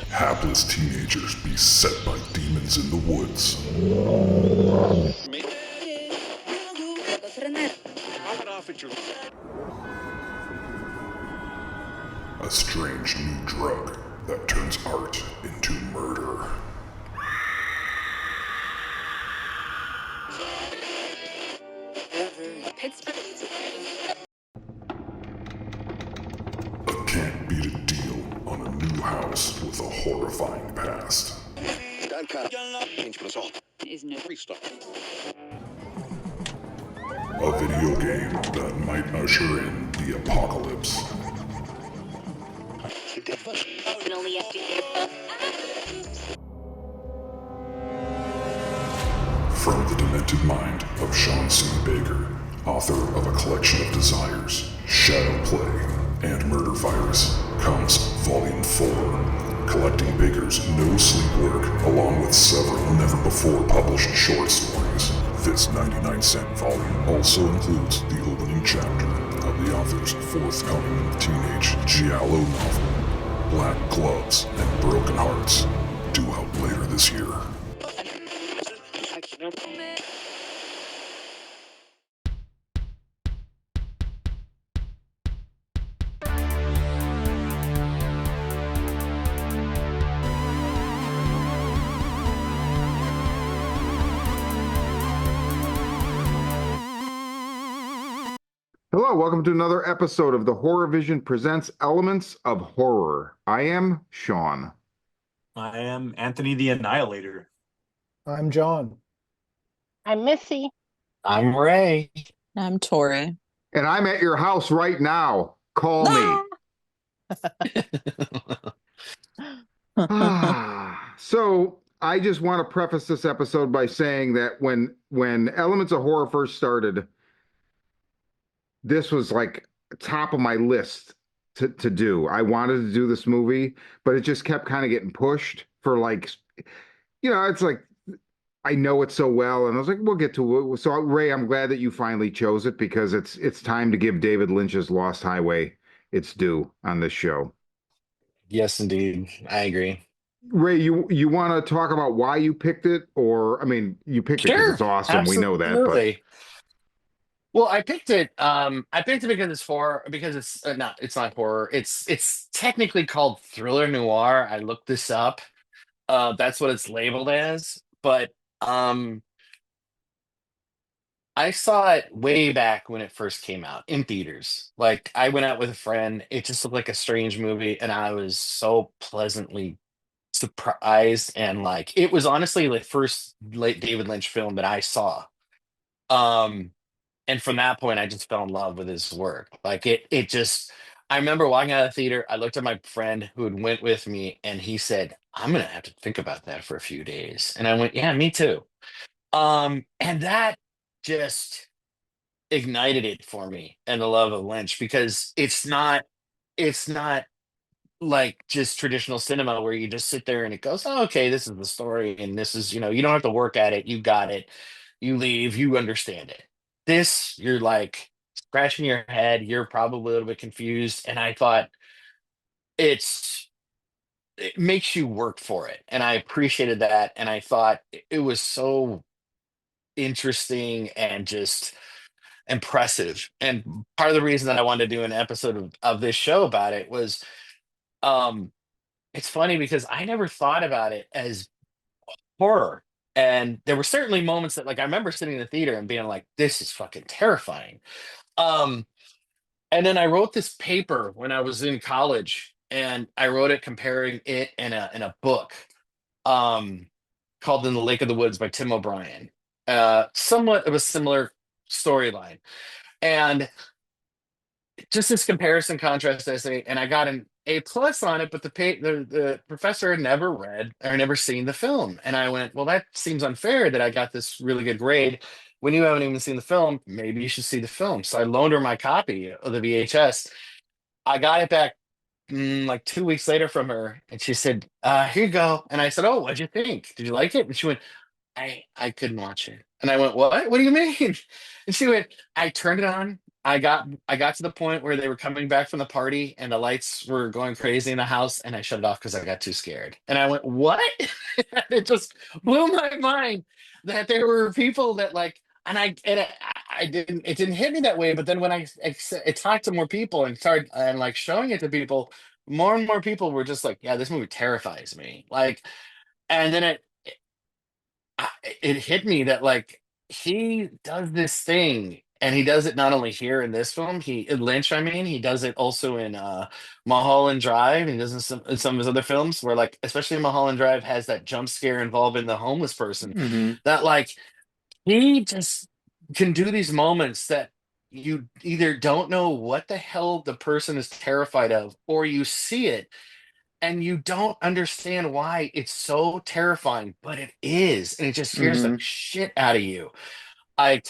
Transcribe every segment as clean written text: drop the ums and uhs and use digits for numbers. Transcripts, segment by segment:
Hapless teenagers beset by demons in the woods. A strange new drug that turns art into murder. A can't beat a deal on a new house with a horrifying past. A video game that might usher in the apocalypse. From the demented mind of Sean C. Baker, author of A Collection of Desires, Shadow Play, and Murder Virus, comes Volume 4, collecting Baker's no-sleep work along with several never-before-published short stories. This 99-cent volume also includes the opening chapter of the author's forthcoming teenage giallo novel, Black Gloves and Broken Hearts, due out later this year. Hello, welcome to another episode of the Horror Vision Presents Elements of Horror. I am Sean. I am Anthony the Annihilator. I'm John. I'm Missy. I'm Ray. I'm Tori. And I'm at your house right now. Call me. So I just want to preface this episode by saying that when Elements of Horror first started, this was like top of my list to do. I wanted to do this movie, but it just kept kind of getting pushed for it's like, I know it so well. And I was like, we'll get to it. So Ray, I'm glad that you finally chose it because it's time to give David Lynch's Lost Highway its due on this show. Yes, indeed. I agree. Ray, you want to talk about why you picked it? Or, I mean, you picked it because it's awesome. Absolutely. We know that. But... Well, I picked it. I picked it because it's not horror. It's technically called thriller noir. I looked this up. That's what it's labeled as. But I saw it way back when it first came out in theaters. Like I went out with a friend. It just looked like a strange movie, and I was so pleasantly surprised. And like it was honestly the first late David Lynch film that I saw. And from that point, I just fell in love with his work. Like it just, I remember walking out of the theater. I looked at my friend who had went with me, and he said, "I'm gonna have to think about that for a few days." And I went, "Yeah, me too." And that just ignited it for me and the love of Lynch because it's not like just traditional cinema where you just sit there and it goes, "Oh, okay, this is the story, and this is, you don't have to work at it. You got it. You leave. You understand it." This, you're like scratching your head. You're probably a little bit confused. And I thought it makes you work for it. And I appreciated that. And I thought it was so interesting and just impressive. And part of the reason that I wanted to do an episode of this show about it was it's funny because I never thought about it as horror. And there were certainly moments that, like, I remember sitting in the theater and being like, this is fucking terrifying. Um, and then I wrote this paper when I was in college, and I wrote it comparing it in a book called In the Lake of the Woods by Tim O'Brien. Somewhat of a similar storyline. And just this comparison contrast essay, and I got an A+ on it, but the professor had never read or never seen the film. And I went, well, that seems unfair that I got this really good grade when you haven't even seen the film. Maybe you should see the film. So I loaned her my copy of the VHS. I got it back like 2 weeks later from her, and she said, here you go. And I said, oh, what'd you think? Did you like it? And she went, I couldn't watch it. And I went, what do you mean? And she went, I turned it on I got to the point where they were coming back from the party and the lights were going crazy in the house, and I shut it off because I got too scared. And I went, "What?" And it just blew my mind that there were people that like, I didn't, it didn't hit me that way. But then when I talked to more people and started and like showing it to people, more and more people were just like, "Yeah, this movie terrifies me." Like, and then it hit me that like he does this thing, and he does it not only here in this film, he in Lynch, I mean, he does it also in Mulholland Drive, and he does it in some of his other films where like especially Mulholland Drive has that jump scare involving the homeless person Hmm. that like he just can do these moments that you either don't know what the hell the person is terrified of, or you see it and you don't understand why it's so terrifying, but it is, and it just scares the Hmm. shit out of you. Like,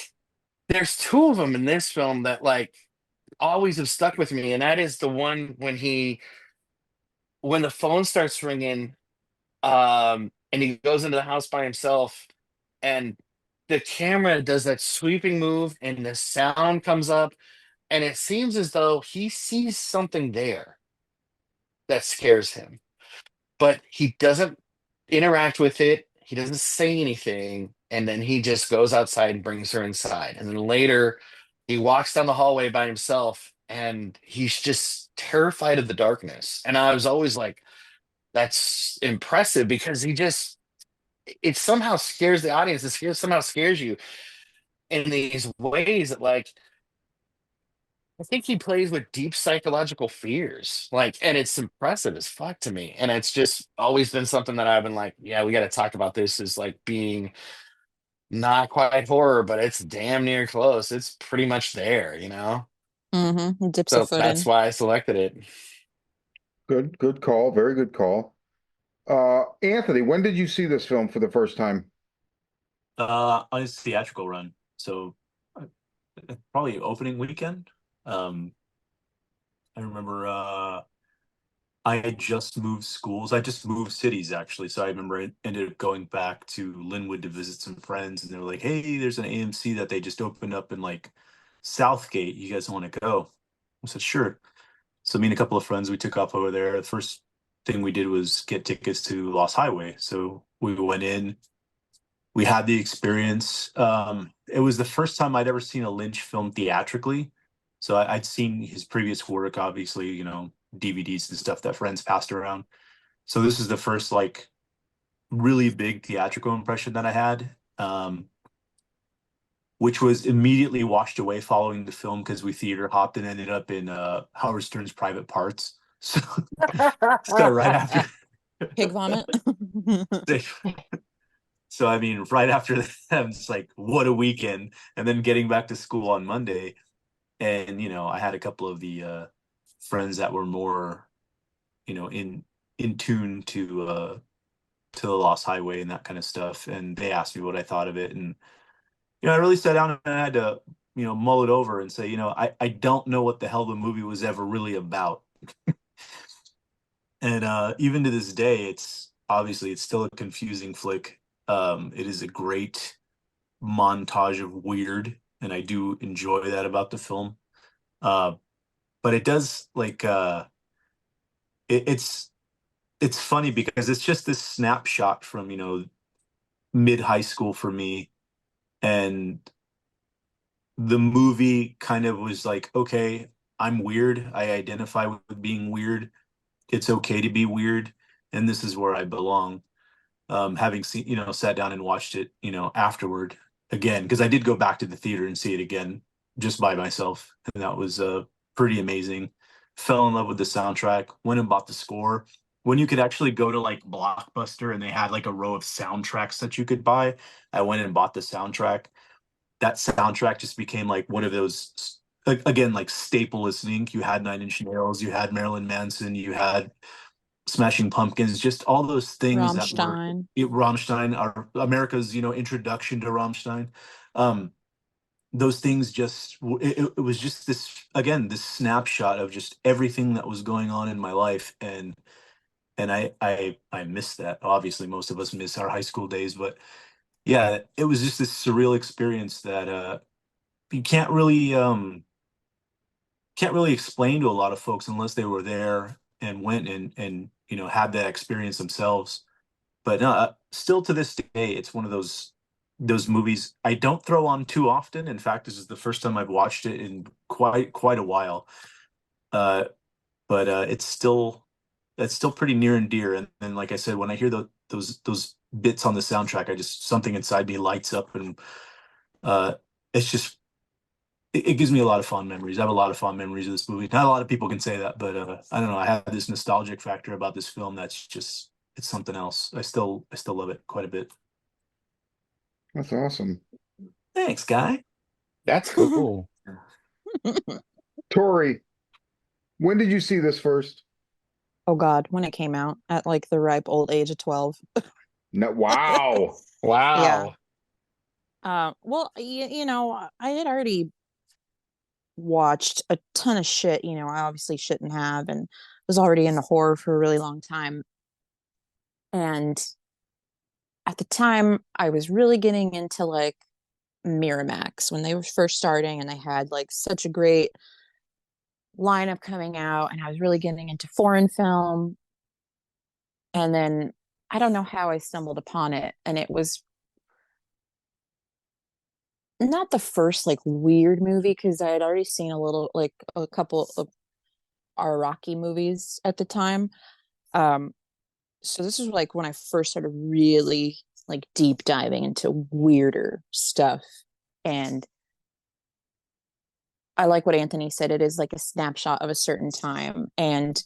there's two of them in this film that like always have stuck with me, and that is the one when the phone starts ringing, and he goes into the house by himself, and the camera does that sweeping move, and the sound comes up, and it seems as though he sees something there that scares him, but he doesn't interact with it. He doesn't say anything. And then he just goes outside and brings her inside. And then later, he walks down the hallway by himself and he's just terrified of the darkness. And I was always like, that's impressive because it somehow scares the audience. Somehow scares you in these ways that, like, I think he plays with deep psychological fears. Like, and it's impressive as fuck to me. And it's just always been something that I've been like, yeah, we got to talk about this as like being not quite horror, but it's damn near close. It's pretty much there, you know? Mm-hmm. Dips a So foot that's in. why I selected it. Good call. Very good call. Anthony, when did you see this film for the first time? On his theatrical run. So probably opening weekend. Um, I remember I had just moved schools. I just moved cities actually. So I remember I ended up going back to Linwood to visit some friends, and they were like, "Hey, there's an AMC that they just opened up in like Southgate. You guys want to go?" I said, "Sure." So me and a couple of friends, we took off over there. The first thing we did was get tickets to Lost Highway. So we went in, we had the experience. It was the first time I'd ever seen a Lynch film theatrically. So I'd seen his previous work, obviously, DVDs and stuff that friends passed around. So this is the first like really big theatrical impression that I had, which was immediately washed away following the film because we theater hopped and ended up in Howard Stern's Private Parts. So, so right after, Pig vomit. so I mean, right after that, I'm just like, what a weekend! And then getting back to school on Monday, and I had a couple of the friends that were more, in tune to the Lost Highway and that kind of stuff, and they asked me what I thought of it, and I really sat down and I had to, mull it over and say, I don't know what the hell the movie was ever really about. And even to this day, it's still a confusing flick. It is a great montage of weird, and I do enjoy that about the film. Uh, but it does like it's funny because it's just this snapshot from mid high school for me, and the movie kind of was like, okay, I'm weird. I identify with being weird. It's okay to be weird, and this is where I belong. Having seen, sat down and watched it, afterward again, because I did go back to the theater and see it again just by myself, and that was pretty amazing. Fell in love with the soundtrack, went and bought the score. When you could actually go to like Blockbuster and they had like a row of soundtracks that you could buy, I went and bought the soundtrack. That soundtrack just became like one of those, again, like staple listening. You had Nine Inch Nails, you had Marilyn Manson, you had Smashing Pumpkins, just all those things that were Rammstein. Rammstein, our America's introduction to Rammstein. Um, those things just it was just this snapshot of just everything that was going on in my life, and I miss that. Obviously, most of us miss our high school days, but yeah, it was just this surreal experience that you can't really can't really explain to a lot of folks unless they were there and went and had that experience themselves. But no, still to this day, it's one of those movies I don't throw on too often. In fact, this is the first time I've watched it in quite a while. But it's still pretty near and dear. And like I said, when I hear those bits on the soundtrack, something inside me lights up, and it's just it gives me a lot of fond memories. I have a lot of fond memories of this movie. Not a lot of people can say that, but I don't know. I have this nostalgic factor about this film that's just it's something else. I still love it quite a bit. That's awesome. Thanks, Guy. That's cool. Tori, when did you see this first? Oh God, when it came out at like the ripe old age of 12. No, wow. Wow. Well, I had already watched a ton of shit, I obviously shouldn't have, and was already into horror for a really long time. And at the time, I was really getting into like Miramax when they were first starting, and they had like such a great lineup coming out, and I was really getting into foreign film. And then I don't know how I stumbled upon it, and it was not the first like weird movie because I had already seen a couple of Iraqi movies at the time. So this was like when I first started really like deep diving into weirder stuff. And I like what Anthony said, it is like a snapshot of a certain time. And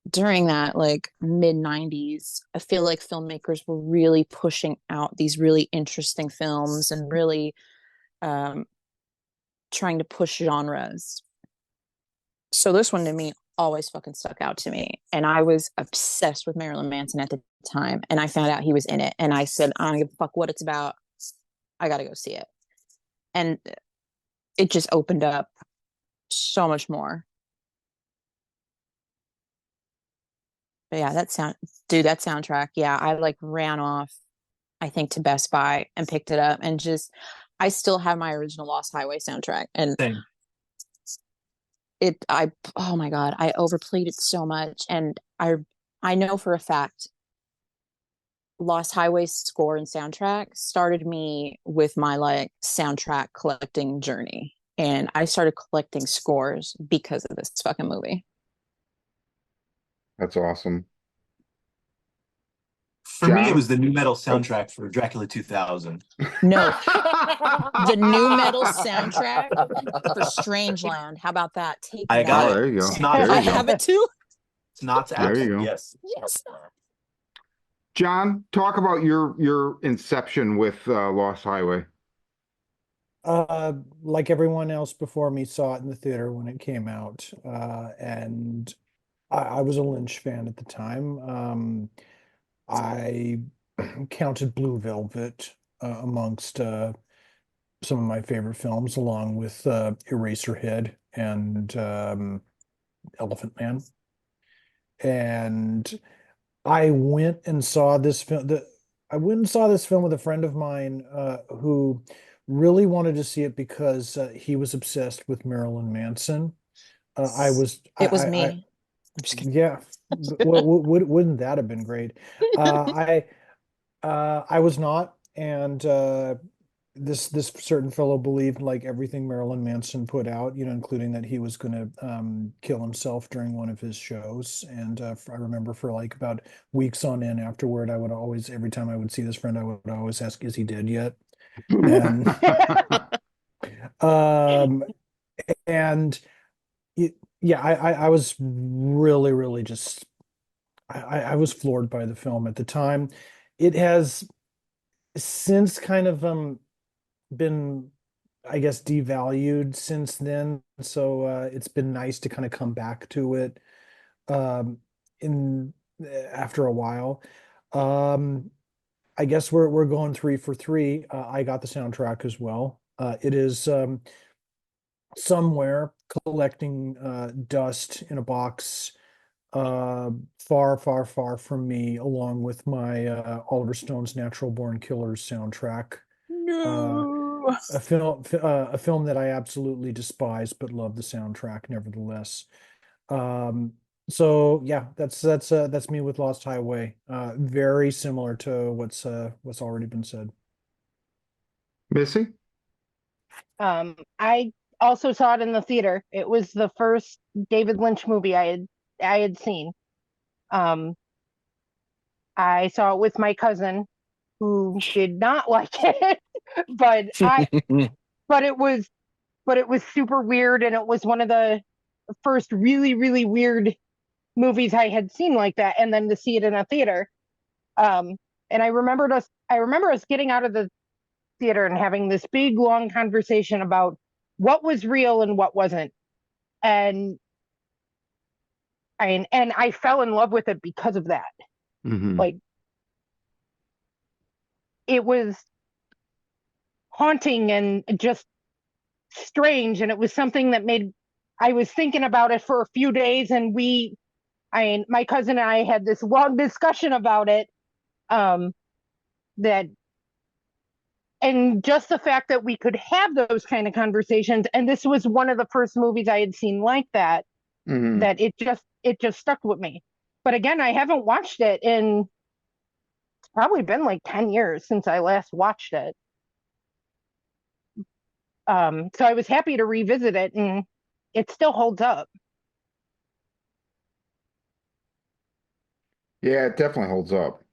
during that like mid 90s, I feel like filmmakers were really pushing out these really interesting films and really trying to push genres. So this one to me always fucking stuck out to me. And I was obsessed with Marilyn Manson at the time. And I found out he was in it. And I said, I don't give a fuck what it's about. I got to go see it. And it just opened up so much more. But yeah, that soundtrack. Yeah, I like ran off, I think, to Best Buy and picked it up and I still have my original Lost Highway soundtrack. And Same. oh my God, I overplayed it so much. And I know for a fact Lost Highway's score and soundtrack started me with my like soundtrack collecting journey. And I started collecting scores because of this fucking movie. That's awesome. For me, John? it was the new metal soundtrack for Dracula 2000. No, the new metal soundtrack for Strangeland. How about that? Take I that. got Oh, it. there you go. It's not There I you go. have it too. It's not There you go. Yes. Yes. John, talk about your inception with Lost Highway. Like everyone else before me, saw it in the theater when it came out, and I was a Lynch fan at the time. I counted Blue Velvet amongst some of my favorite films, along with Eraserhead and Elephant Man. And I went and saw this film. I went and saw this film with a friend of mine who really wanted to see it because he was obsessed with Marilyn Manson. It was me. I'm just kidding. Yeah. Wouldn't that have been great? I I was not, and this certain fellow believed like everything Marilyn Manson put out, including that he was going to kill himself during one of his shows. And I remember for like about weeks on end afterward, I would always, every time I would see this friend, I would always ask, "Is he dead yet?" And um, and yeah, I was really, really just I was floored by the film at the time. It has since kind of been, I guess, devalued since then. So it's been nice to kind of come back to it in after a while. Um, I guess we're going three for three. I got the soundtrack as well. It is somewhere collecting dust in a box far, far, far from me, along with my Oliver Stone's Natural Born Killers soundtrack. No. a film that I absolutely despise, but love the soundtrack nevertheless. Um, so yeah, that's me with Lost Highway. Very similar to what's already been said. Missy? I also saw it in the theater. It was the first David Lynch movie I had seen. Um, I saw it with my cousin who did not like it, but but it was but it was super weird, and it was one of the first really really weird movies I had seen like that, and then to see it in a theater. Um, and I remember us getting out of the theater and having this big long conversation about what was real and what wasn't. And I fell in love with it because of that. Mm-hmm. Like, it was haunting and just strange, and it was something that made I was thinking about it for a few days, and my cousin and I had this long discussion about it. Um, that and just the fact that we could have those kind of conversations, and this was one of the first movies I had seen like that, Mm-hmm. that it just stuck with me. But again, I haven't watched it in probably been like 10 years since I last watched it. So I was happy to revisit it, and it still holds up. Yeah, it definitely holds up.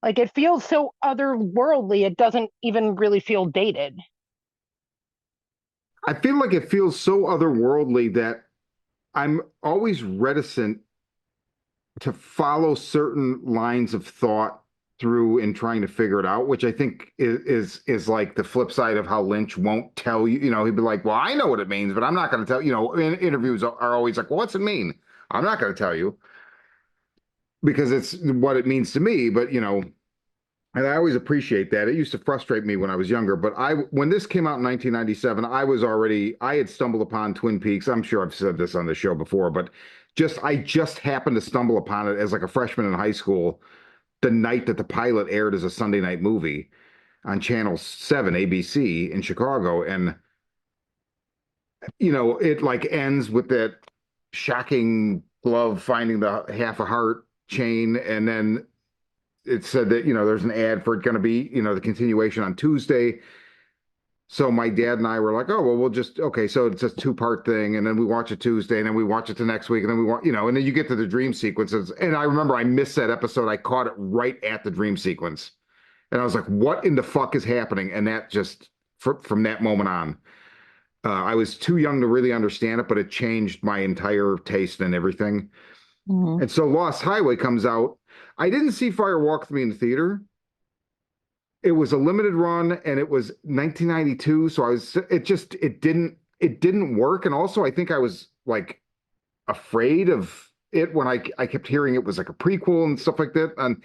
Like, it feels so otherworldly, it doesn't even really feel dated. I feel like it feels so otherworldly that I'm always reticent to follow certain lines of thought through in trying to figure it out, which I think is like the flip side of how Lynch won't tell you. You know, he'd be like, "Well, I know what it means, but I'm not going to tell." You know, interviews are always like, "Well, what's it mean?" I'm not going to tell you because it's what it means to me. But you know, and I always appreciate that. It used to frustrate me when I was younger, but when this came out in 1997, I had stumbled upon Twin Peaks. I'm sure I've said this on the show before, but I just happened to stumble upon it as like a freshman in high school, the night that the pilot aired as a Sunday night movie on Channel 7 ABC in Chicago. And you know, it like ends with that shocking glove finding the half a heart chain, and then it said that, you know, there's an ad for it going to be, you know, the continuation on Tuesday. So my dad and I were like, oh, well, okay. So it's a two-part thing. And then we watch it Tuesday, and then we watch it the next week. And then we want, you know, and then you get to the dream sequences. And I remember I missed that episode. I caught it right at the dream sequence. And I was like, what in the fuck is happening? And that just, from that moment on, I was too young to really understand it, but it changed my entire taste and everything. Mhm. And so Lost Highway comes out. I didn't see Fire Walk with Me in the theater. It was a limited run, and it was 1992, so it didn't work. And also I think I was like afraid of it when I kept hearing it was like a prequel and stuff like that. And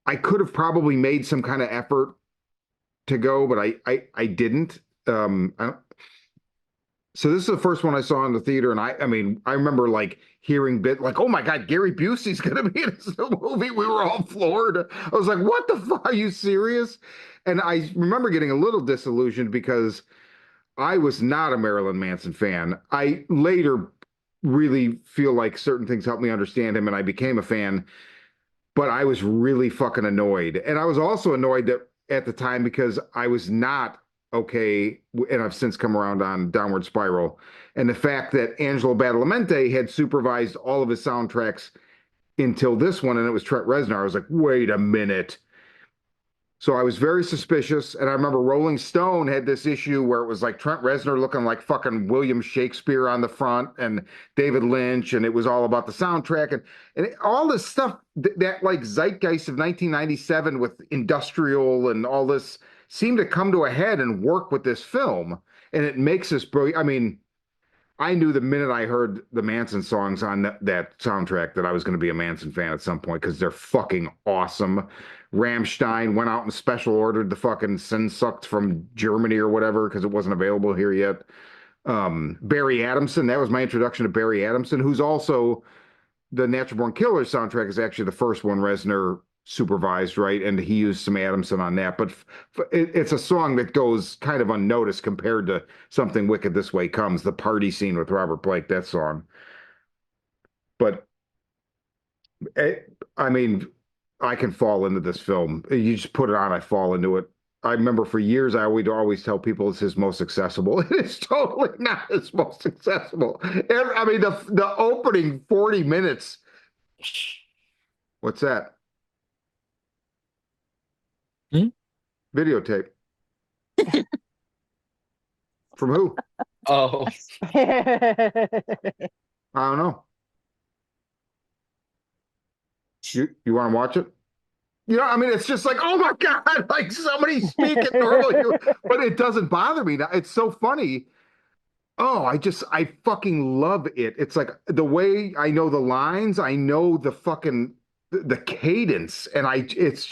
I could have probably made some kind of effort to go, but I didn't. So this is the first one I saw in the theater, and I mean, I remember like hearing like, oh my God, Gary Busey's gonna be in this new movie. We were all floored. I was like, what the fuck? Are you serious? And I remember getting a little disillusioned because I was not a Marilyn Manson fan. I later really feel like certain things helped me understand him, and I became a fan, but I was really fucking annoyed. And I was also annoyed that at the time because I was not okay, and I've since come around on Downward Spiral. And the fact that Angelo Badalamenti had supervised all of his soundtracks until this one, and it was Trent Reznor. I was like, wait a minute. So I was very suspicious. And I remember Rolling Stone had this issue where it was like Trent Reznor looking like fucking William Shakespeare on the front and David Lynch. And it was all about the soundtrack and all this stuff that like zeitgeist of 1997 with industrial and all this seemed to come to a head and work with this film. And it makes this brilliant. I mean, I knew the minute I heard the Manson songs on that soundtrack that I was going to be a Manson fan at some point because they're fucking awesome. Rammstein went out and special ordered the fucking Sin Sucked from Germany or whatever because it wasn't available here yet. Barry Adamson, that was my introduction to Barry Adamson, who's also the Natural Born Killers soundtrack is actually the first one Reznor supervised, right? And he used some Adamson on that, but it's a song that goes kind of unnoticed compared to Something Wicked This Way Comes, the party scene with Robert Blake, that song. But I mean, I can fall into this film. You just put it on, I fall into it. I remember for years I would always tell people it's his most accessible. It's totally not his most accessible. I mean, the opening 40 minutes. What's that? Hmm? Videotape. From who? Oh, I don't know. You want to watch it? You know, I mean, it's just like, oh my God, like somebody speaking normally, but it doesn't bother me. It's so funny. Oh, I fucking love it. It's like the way I know the lines, I know the fucking the cadence, and it's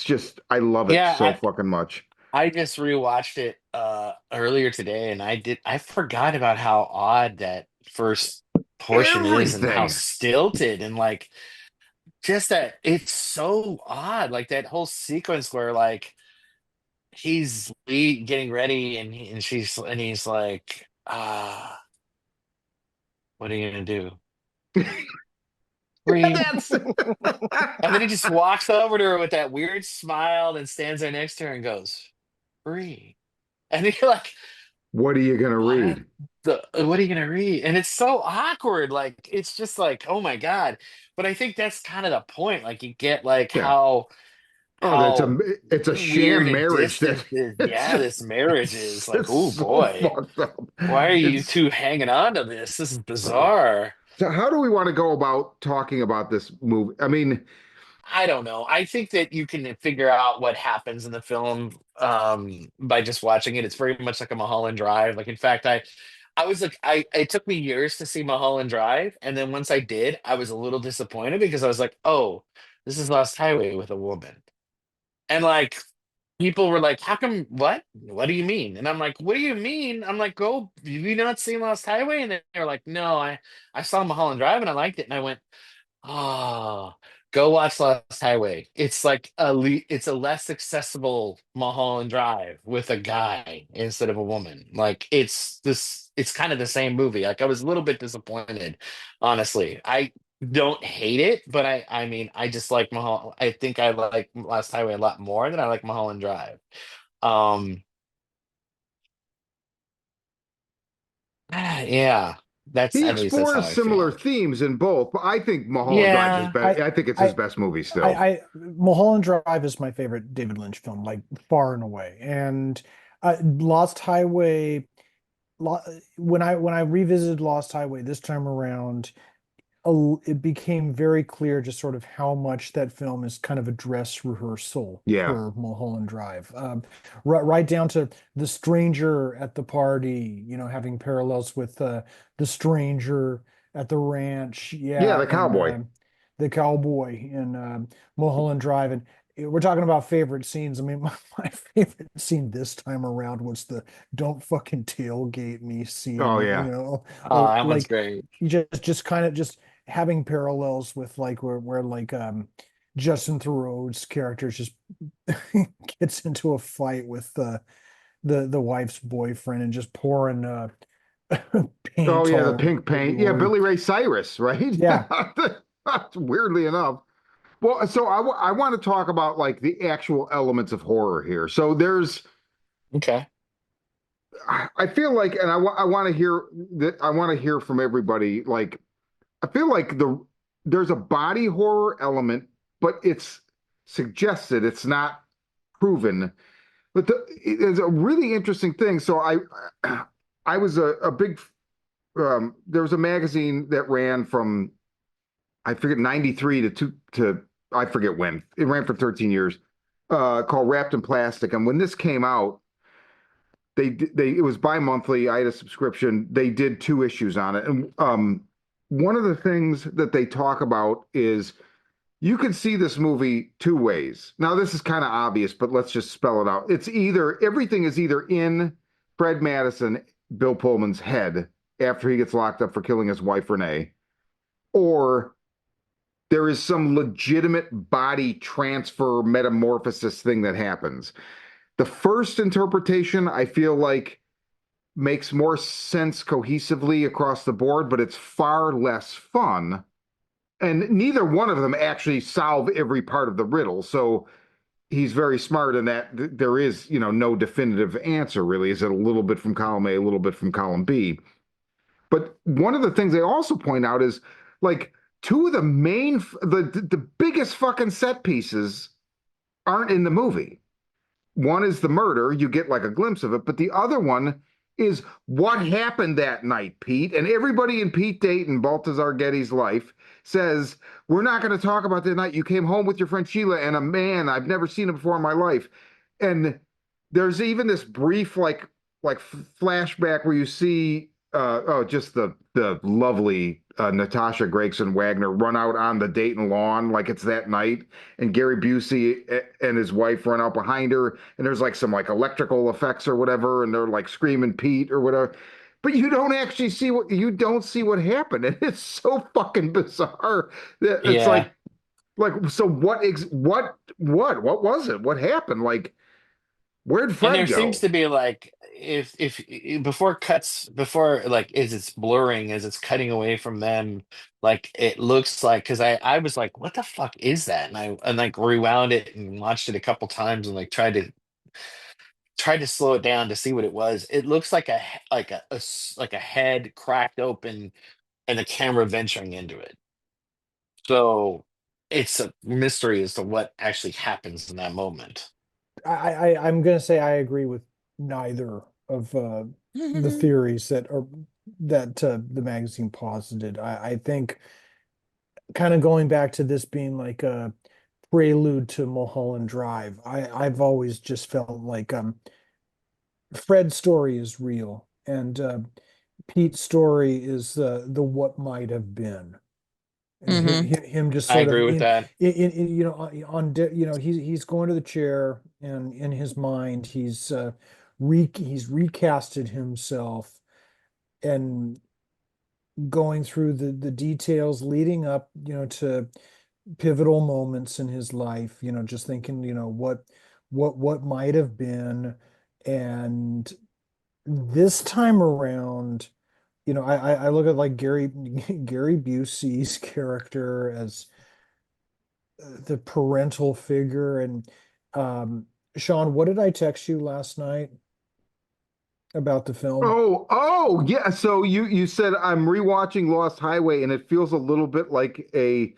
just I love it so yeah. fucking much. I just rewatched it earlier today, and I forgot about how odd that first portion is, and how Everything. stilted, and like just that it's so odd, like that whole sequence where like getting ready, and he's like, what are you gonna do? Breathe. That's And then he just walks over to her with that weird smile and stands there next to her and goes, breathe. And you're like, what are you gonna what read? what are you gonna read? And it's so awkward. Like it's just like, oh my God. But I think that's kind of the point. Like you get like Yeah. Oh, how it's a weird sham and marriage distant that this, it's yeah, just this marriage is. Like, it's oh so boy, fucked up. why are you It's two hanging on to this? This is uh, bizarre. so how do we want to go about talking about this movie? I mean, I don't know. I think that you can figure out what happens in the film by just watching it. It's very much like a Mulholland Drive. Like, in fact, I was like, it took me years to see Mulholland Drive, and then once I did, I was a little disappointed because I was like, oh, this is Lost Highway with a woman, and like people were like, how come? What do you mean? And I'm like, what do you mean? I'm like, go. Have you not seen Lost Highway? And they're like, no, I saw Mulholland Drive and I liked it, and I went. Oh, go watch Lost Highway. It's like it's a less accessible Mulholland Drive with a guy instead of a woman. Like it's kind of the same movie. Like I was a little bit disappointed, honestly. I don't hate it, but I mean I just like Mulholland. I think I like Lost Highway a lot more than I like Mulholland Drive. Um, yeah, that's he at least that's how explores I similar feel. themes in both, but I think Mulholland Drive is Yeah. better. I think it's his I, best movie still. Mulholland Drive is my favorite David Lynch film, like far and away. And Lost Highway, when I revisited Lost Highway this time around, it became very clear just sort of how much that film is kind of a dress rehearsal Yeah. for Mulholland Drive. Right down to the stranger at the party, having parallels with the stranger at the ranch, Yeah, yeah, the and cowboy. the cowboy in Mulholland Drive. And we're talking about favorite scenes. I mean, my favorite scene this time around was the "Don't fucking tailgate me" Oh scene. yeah. Oh, that one's Like great. you just kind of just having parallels with like where like Justin Theroux's character just gets into a fight with the wife's boyfriend and just pouring Oh paint yeah, the all pink paint. Yeah, over. Billy Ray Cyrus, right? Yeah, Weirdly enough. Well, so I want to talk about like the actual elements of horror here. So Okay. I feel like, and I want to hear that. I want to hear from everybody. Like, I feel like there's a body horror element, but it's suggested. It's not proven. But it's a really interesting thing. So I was a big. There was a magazine that ran from I forget 93 to I forget when. It ran for 13 years. Called Wrapped in Plastic. And when this came out, they it was bi-monthly. I had a subscription. They did 2 issues on it. And one of the things that they talk about is you can see this movie 2 ways. Now, this is kind of obvious, but let's just spell it out. It's either everything is either in Fred Madison, Bill Pullman's head after he gets locked up for killing his wife Renee, or there is some legitimate body transfer metamorphosis thing that happens. The first interpretation, I feel like, makes more sense cohesively across the board, but it's far less fun. And neither one of them actually solve every part of the riddle. So he's very smart in that there is, no definitive answer really. Is it a little bit from column A, a little bit from column B? But one of the things they also point out is like two of the main, the biggest fucking set pieces aren't in the movie. One is the murder, you get like a glimpse of it, but the other one is what happened that night, Pete. And everybody in Pete Dayton, Baltazar Getty's life, says, we're not going to talk about the night you came home with your friend Sheila and a man I've never seen him before in my life. And there's even this brief like flashback where you see just the lovely Natasha Gregson Wagner run out on the Dayton lawn like it's that night, and Gary Busey and his wife run out behind her, and there's like some like electrical effects or whatever, and they're like screaming Pete or whatever. But you don't actually see what happened, and it's so fucking bizarre that it's Yeah. like so what was it? What happened? Like where'd And Fred there seems go? to be like if before like as it's blurring as it's cutting away from them, like it looks like because I was like, what the fuck is that? And I like rewound it and watched it a couple times and like tried to slow it down to see what it was. It looks like like a head cracked open and the camera venturing into it. So it's a mystery as to what actually happens in that moment. I'm gonna say I agree with neither of the theories that the magazine posited. I think kind of going back to this being like a prelude to Mulholland Drive. I've always just felt like Fred's story is real, and Pete's story is the what might have been, and Hmm. him just I sort of agree with that. he's going to the chair, and in his mind he's recasted himself and going through the details leading up, to pivotal moments in his life, just thinking, what might have been. And this time around, I look at like Gary Busey's character as the parental figure. And Sean, what did I text you last night about the film? Oh, yeah. So you said I'm rewatching Lost Highway, and it feels a little bit like a.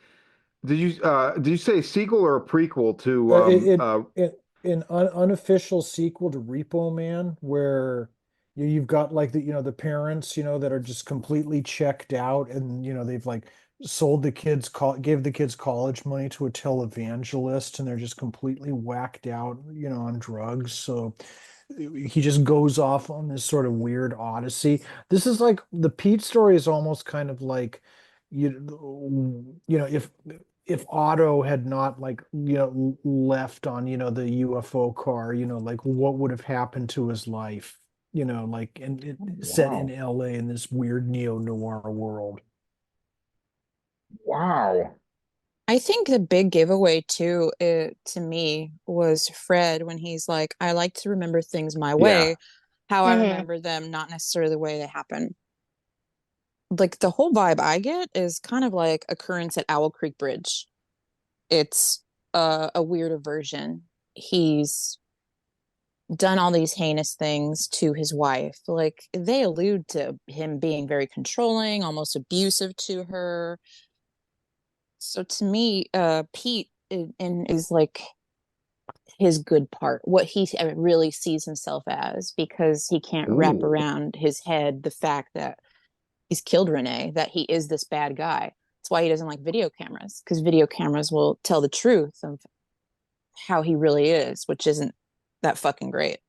Did you say a sequel or a prequel to It an unofficial sequel to Repo Man, where you've got like the parents, that are just completely checked out, and they've like sold the kids gave the kids college money to a televangelist, and they're just completely whacked out, on drugs. So he just goes off on this sort of weird odyssey. This is like the Pete story is almost kind of like if Otto had not like left on the UFO car, like what would have happened to his life, like and it set in wow, LA in this weird neo-noir world. wow, I think the big giveaway too, to me, was Fred when he's like, I like to remember things my yeah. way, how I Hmm. remember them, not necessarily the way they happen. Like the whole vibe I get is kind of like Occurrence at Owl Creek Bridge. It's a weirder version. He's done all these heinous things to his wife. Like they allude to him being very controlling, almost abusive to her. So to me, Pete is like his good part, what he really sees himself as, because he can't wrap Ooh, around his head the fact that he's killed Renee, that he is this bad guy. That's why he doesn't like video cameras, because video cameras will tell the truth of how he really is, which isn't that fucking great.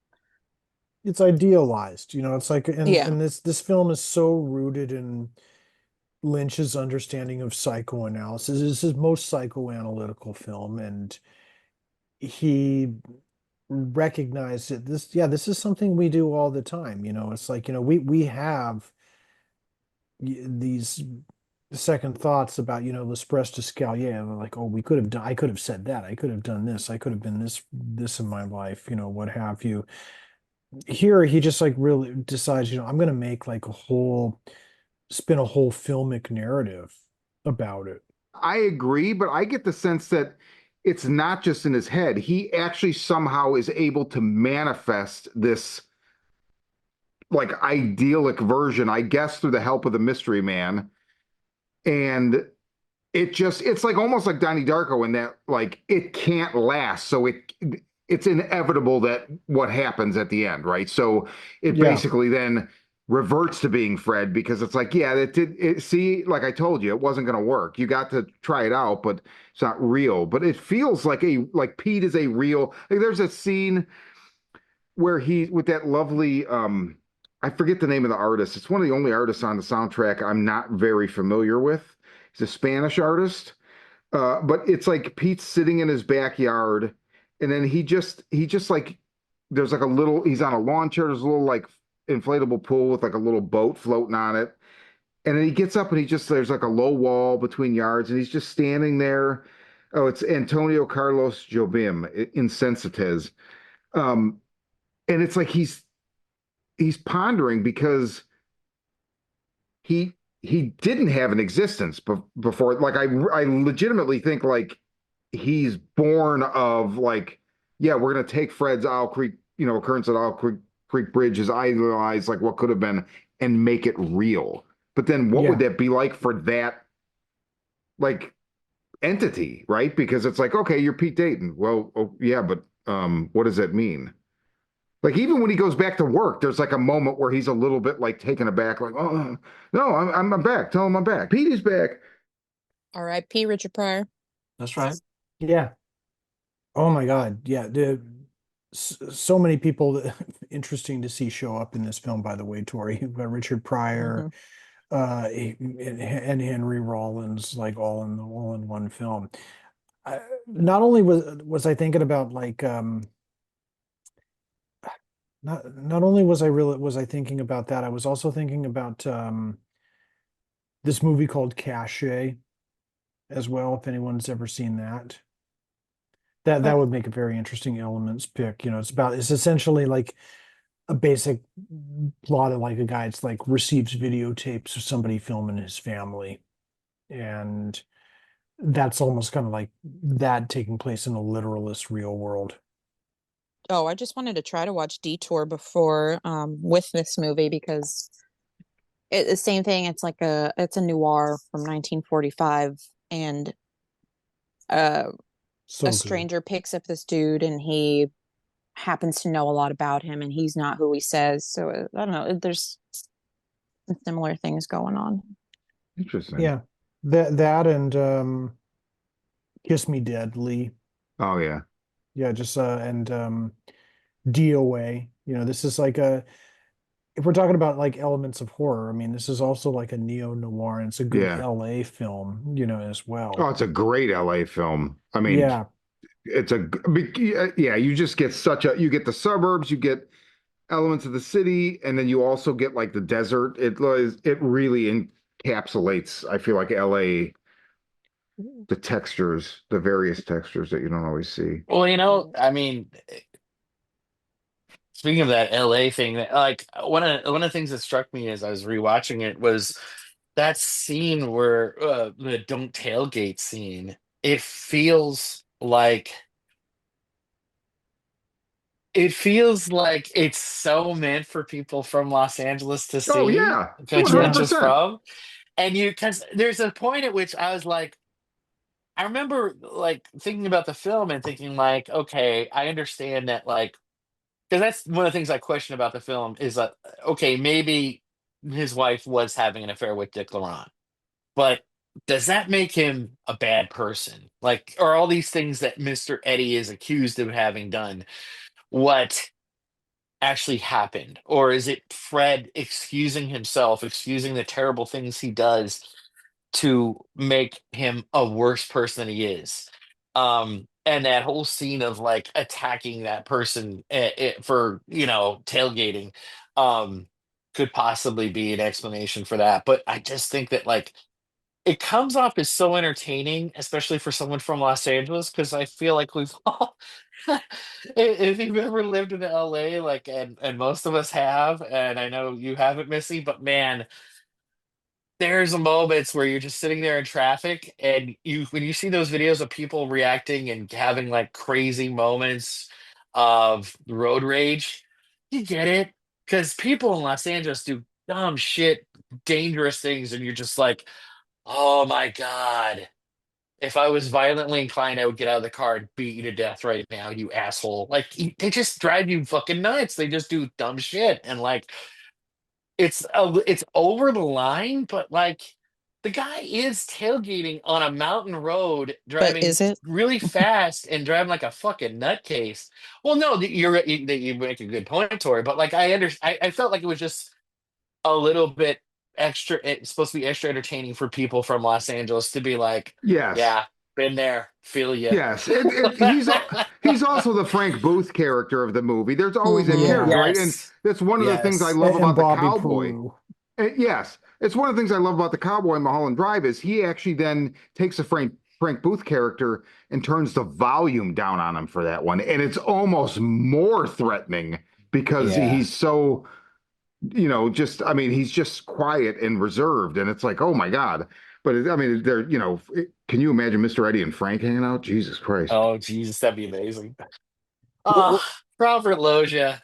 It's idealized, it's like, Yeah. and this film is so rooted in Lynch's understanding of psychoanalysis. This is his most psychoanalytical film, and he recognized that this is something we do all the time. It's like, we have these second thoughts about, l'Espresso d'Escalier, like, oh, we could have done, I could have said that, I could have done this, I could have been this in my life, what have you. Here, he just like really decides, I'm gonna make like spin a whole filmic narrative about it. I agree, but I get the sense that it's not just in his head. He actually somehow is able to manifest this like idyllic version, I guess, through the help of the mystery man. And it's like almost like Donnie Darko in that like it can't last. So it's inevitable that what happens at the end, right? So it Yeah, basically then reverts to being Fred because it's like, yeah, see, like I told you, it wasn't going to work. You got to try it out, but it's not real. But it feels like Pete is a real, like there's a scene where he with that lovely I forget the name of the artist. It's one of the only artists on the soundtrack I'm not very familiar with. He's a Spanish artist. But it's like Pete's sitting in his backyard, and then he just like there's like a little he's on a lawn chair, there's a little like inflatable pool with like a little boat floating on it. And then he gets up and there's like a low wall between yards, and he's just standing there. Oh, it's Antonio Carlos Jobim, Insensites. Um, and it's like he's pondering because he he didn't have an existence before. Like I legitimately think like he's born of like, yeah, we're gonna take Fred's Owl Creek, occurrence at Owl Creek Bridge is idealized like what could have been and make it real. But then what would yeah, that be like for that like entity, right? Because it's like, okay, you're Pete Dayton. Well, oh, yeah, but what does that mean? Like even when he goes back to work, there's like a moment where he's a little bit like taken aback, like, oh no, I'm back. Tell him I'm back. Petey's back. R.I.P. Richard Pryor. That's right. yeah. Oh my God, yeah. So many people that, interesting to see show up in this film. By the way, Tori, you've got Richard Pryor, Hmm. and Henry Rollins, like all in one film. Not only was I thinking about like not only was I thinking about that, I was also thinking about this movie called Cache as well. If anyone's ever seen that, that would make a very interesting elements pick. It's essentially like a basic plot of like a guy. It's like receives videotapes of somebody filming his family, and that's almost kind of like that taking place in a literalist real world. Oh, I just wanted to try to watch Detour before with this movie because the same thing. It's a noir from 1945, and uh, a So good. stranger picks up this dude, and he happens to know a lot about him, and he's not who he says. So I don't know. There's similar things going on. Interesting. Yeah, that and Kiss Me Deadly. Oh yeah. Yeah, just and DOA. This is like a if we're talking about like elements of horror, I mean, this is also like a neo-noir and it's a good Yeah. LA film, as Oh, well. it's a great LA film. I mean, Yeah, yeah, you just get you get the suburbs, you get elements of the city, and then you also get like the desert. It really encapsulates, I feel like LA, the textures, the various textures that you don't always see. Well, I mean, speaking of that LA thing, like one of the things that struck me as I was rewatching it was that scene where the don't tailgate scene. It feels like it's so meant for people from Los Angeles to Oh see, yeah, which yeah, Lynch is 100%. from. And because there's a point at which I was like, I remember like thinking about the film and thinking like, okay, I understand that like because that's one of the things I question about the film is that okay, maybe his wife was having an affair with Dick Laurent, but does that make him a bad person? Like, are all these things that Mr. Eddie is accused of having done what actually happened? Or is it Fred excusing himself, excusing the terrible things he does to make him a worse person than he is? And that whole scene of like attacking that person for, tailgating, um, could possibly be an explanation for that. But I just think that like it comes off as so entertaining, especially for someone from Los Angeles, because I feel like we've all, if you've ever lived in LA, like, and most of us have, and I know you haven't, Missy, but man, there's moments where you're just sitting there in traffic, and when you see those videos of people reacting and having like crazy moments of road rage, you get it, because people in Los Angeles do dumb shit, dangerous things, and you're just like, oh my God. If I was violently inclined, I would get out of the car and beat you to death right now, you asshole. Like, they just drive you fucking nuts. They just do dumb shit. And like, it's over the line, but like, the guy is tailgating on a mountain road, But driving is it? really fast and driving like a fucking nutcase. Well, no, you make a good point, Tori, but like, I felt like it was just a little bit extra. It's supposed to be extra entertaining for people from Los Angeles to be like, Yes. yeah, been there, feel you. Yes, he's also the Frank Booth character of the movie. There's always that Mm-hmm. character, Yeah. right? And Yes, that's one of the things I yes, love And about the Bobby cowboy. Peru. Yes, it's one of the things I love about the cowboy in Mulholland Drive is he actually then takes a Frank Booth character and turns the volume down on him for that one, and it's almost more threatening because yeah. he's so just I mean, he's just quiet and reserved, and it's like, oh my God. But I mean, can you imagine Mr. Eddie and Frank hanging out? Jesus Christ. Oh Jesus, that'd be amazing. What, Oh, what, Robert Loggia,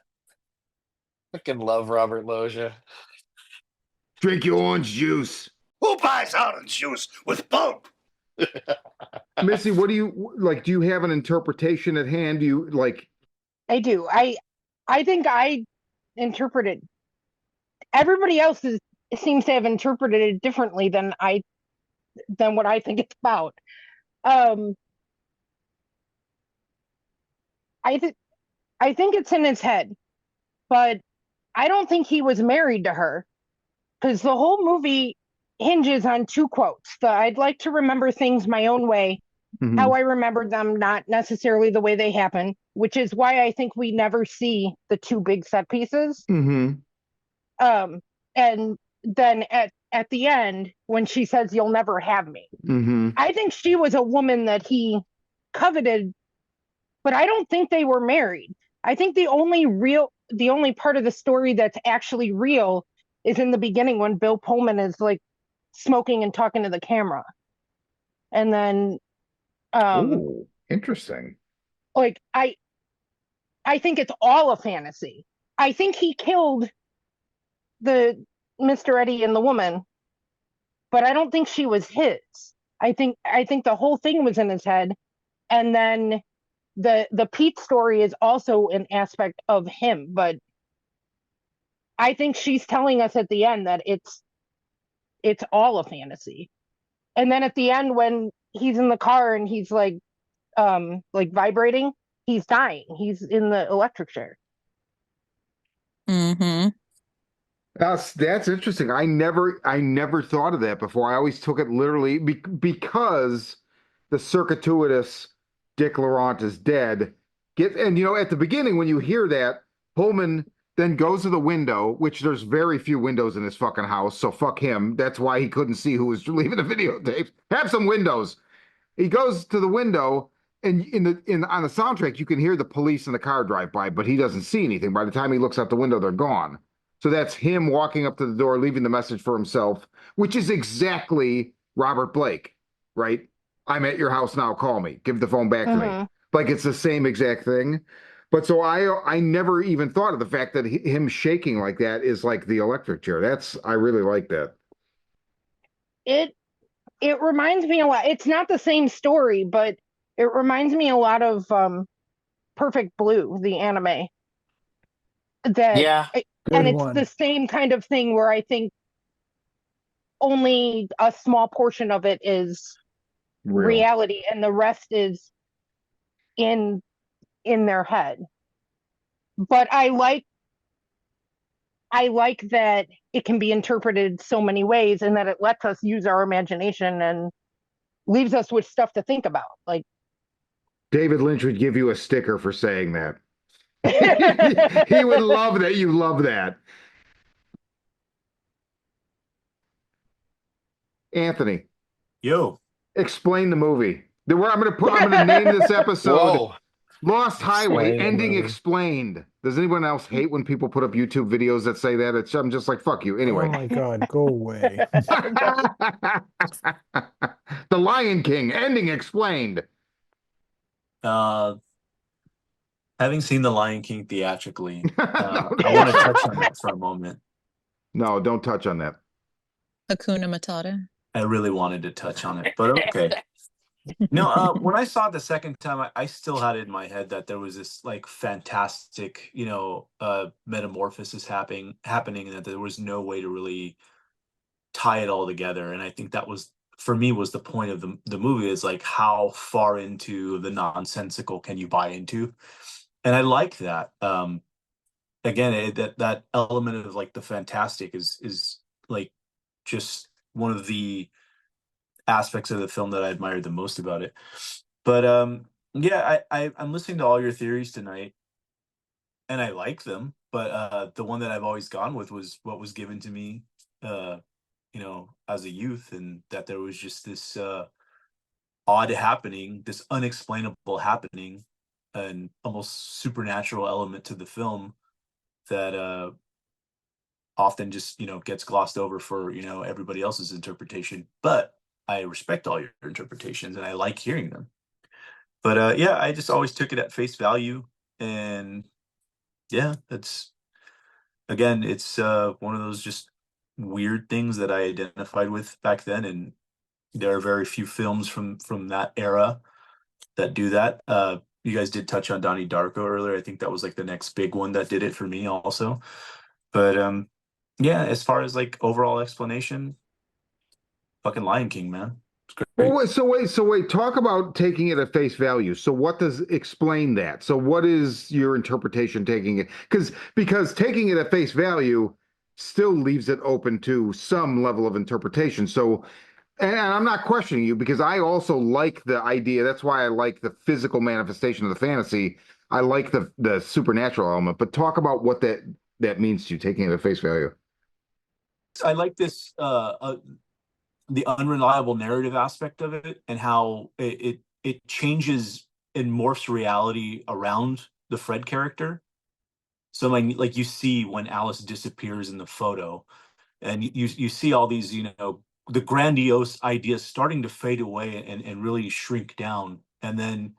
fucking love Robert Loggia. drink your orange juice. Who buys orange juice with pulp? Missy, what do you like? Do you have an interpretation at hand? Do you like, I do. I think I interpreted everybody else seems to have interpreted it differently than what I think it's about. Um, I think I think it's in his head, but I don't think he was married to her because the whole movie hinges on two quotes. The I'd like to remember things my own way, how mhm, I remembered them, not necessarily the way they happen, which is why I think we never see the two big set pieces. mhm, Um, and then at the end, when she says, "You'll never have me," mhm, I think she was a woman that he coveted, but I don't think they were married. I think the only part of the story that's actually real is in the beginning when Bill Pullman is like smoking and talking to the camera. And then oh, interesting. like I think it's all a fantasy. I think he killed the Mr. Eddie and the woman, but I don't think she was his. I think the whole thing was in his head. And then the Pete story is also an aspect of him, but I think she's telling us at the end that it's all a fantasy. And then at the end when he's in the car and he's like vibrating, he's dying. He's in the electric chair. Mm-hmm. That's interesting. I never thought of that before. I always took it literally because the circuitous Dick Laurent is dead. And at the beginning when you hear that, Pullman then goes to the window, which there's very few windows in his fucking house, so fuck him. That's why he couldn't see who was leaving the videotapes. Have some windows. He goes to the window, and on the soundtrack you can hear the police in the car drive by, but he doesn't see anything. By the time he looks out the window, they're gone. So that's him walking up to the door, leaving the message for himself, which is exactly Robert Blake, right? I'm at your house now. Call me. Give the phone back to me. Mm-hmm. Like it's the same exact thing. But so I never even thought of the fact that him shaking like that is like the electric chair. I really like that. It reminds me a lot. It's not the same story, but it reminds me a lot of Perfect Blue, the anime. That Yeah, and Good it's the one. same kind of thing where I think only a small portion of it is Real. reality and the rest is in in their head. But I like that it can be interpreted so many ways and that it lets us use our imagination and leaves us with stuff to think about. Like David Lynch would give you a sticker for saying that. He would love that you love that. Anthony. Yo. Explain the movie. I'm gonna name this episode Whoa. Lost Highway Explain the Ending movie. Explained. Does anyone else hate when people put up YouTube videos that say that? I'm just like, fuck you. Oh Anyway. my God, go away. The Lion King Ending Explained. Uh, having seen The Lion King theatrically, No, I want to touch on that for a moment. no, don't touch on that. Hakuna Matata. I really wanted to touch on it, but okay. No, when I saw it the second time, I still had it in my head that there was this like fantastic, metamorphosis happening, and that there was no way to really tie it all together. And I think that was, for me, was the point of the movie, is like how far into the nonsensical can you buy into? And I like that. Again, that element of like the fantastic is like just one of the aspects of the film that I admired the most about it. But yeah, I'm listening to all your theories tonight, and I like them. But the one that I've always gone with was what was given to me, as a youth, and that there was just this odd happening, this unexplainable happening, an almost supernatural element to the film that often just gets glossed over for everybody else's interpretation. But I respect all your interpretations, and I like hearing them. But yeah, I just always took it at face value, and yeah, it's one of those just weird things that I identified with back then, and there are very few films from that era that do that. You guys did touch on Donnie Darko earlier. I think that was like the next big one that did it for me also. But yeah, as far as like overall explanation, fucking Lion King, man. It's great. Well, so wait. Talk about taking it at face value. So, what does explain that? So, what is your interpretation taking it? Because taking it at face value still leaves it open to some level of interpretation. So, and I'm not questioning you because I also like the idea. That's why I like the physical manifestation of the fantasy. I like the supernatural element. But talk about what that means to you, taking it at face value. I like this the unreliable narrative aspect of it, and how it changes and morphs reality around the Fred character. So like you see when Alice disappears in the photo, and you see all these, the grandiose ideas starting to fade away and really shrink down. And then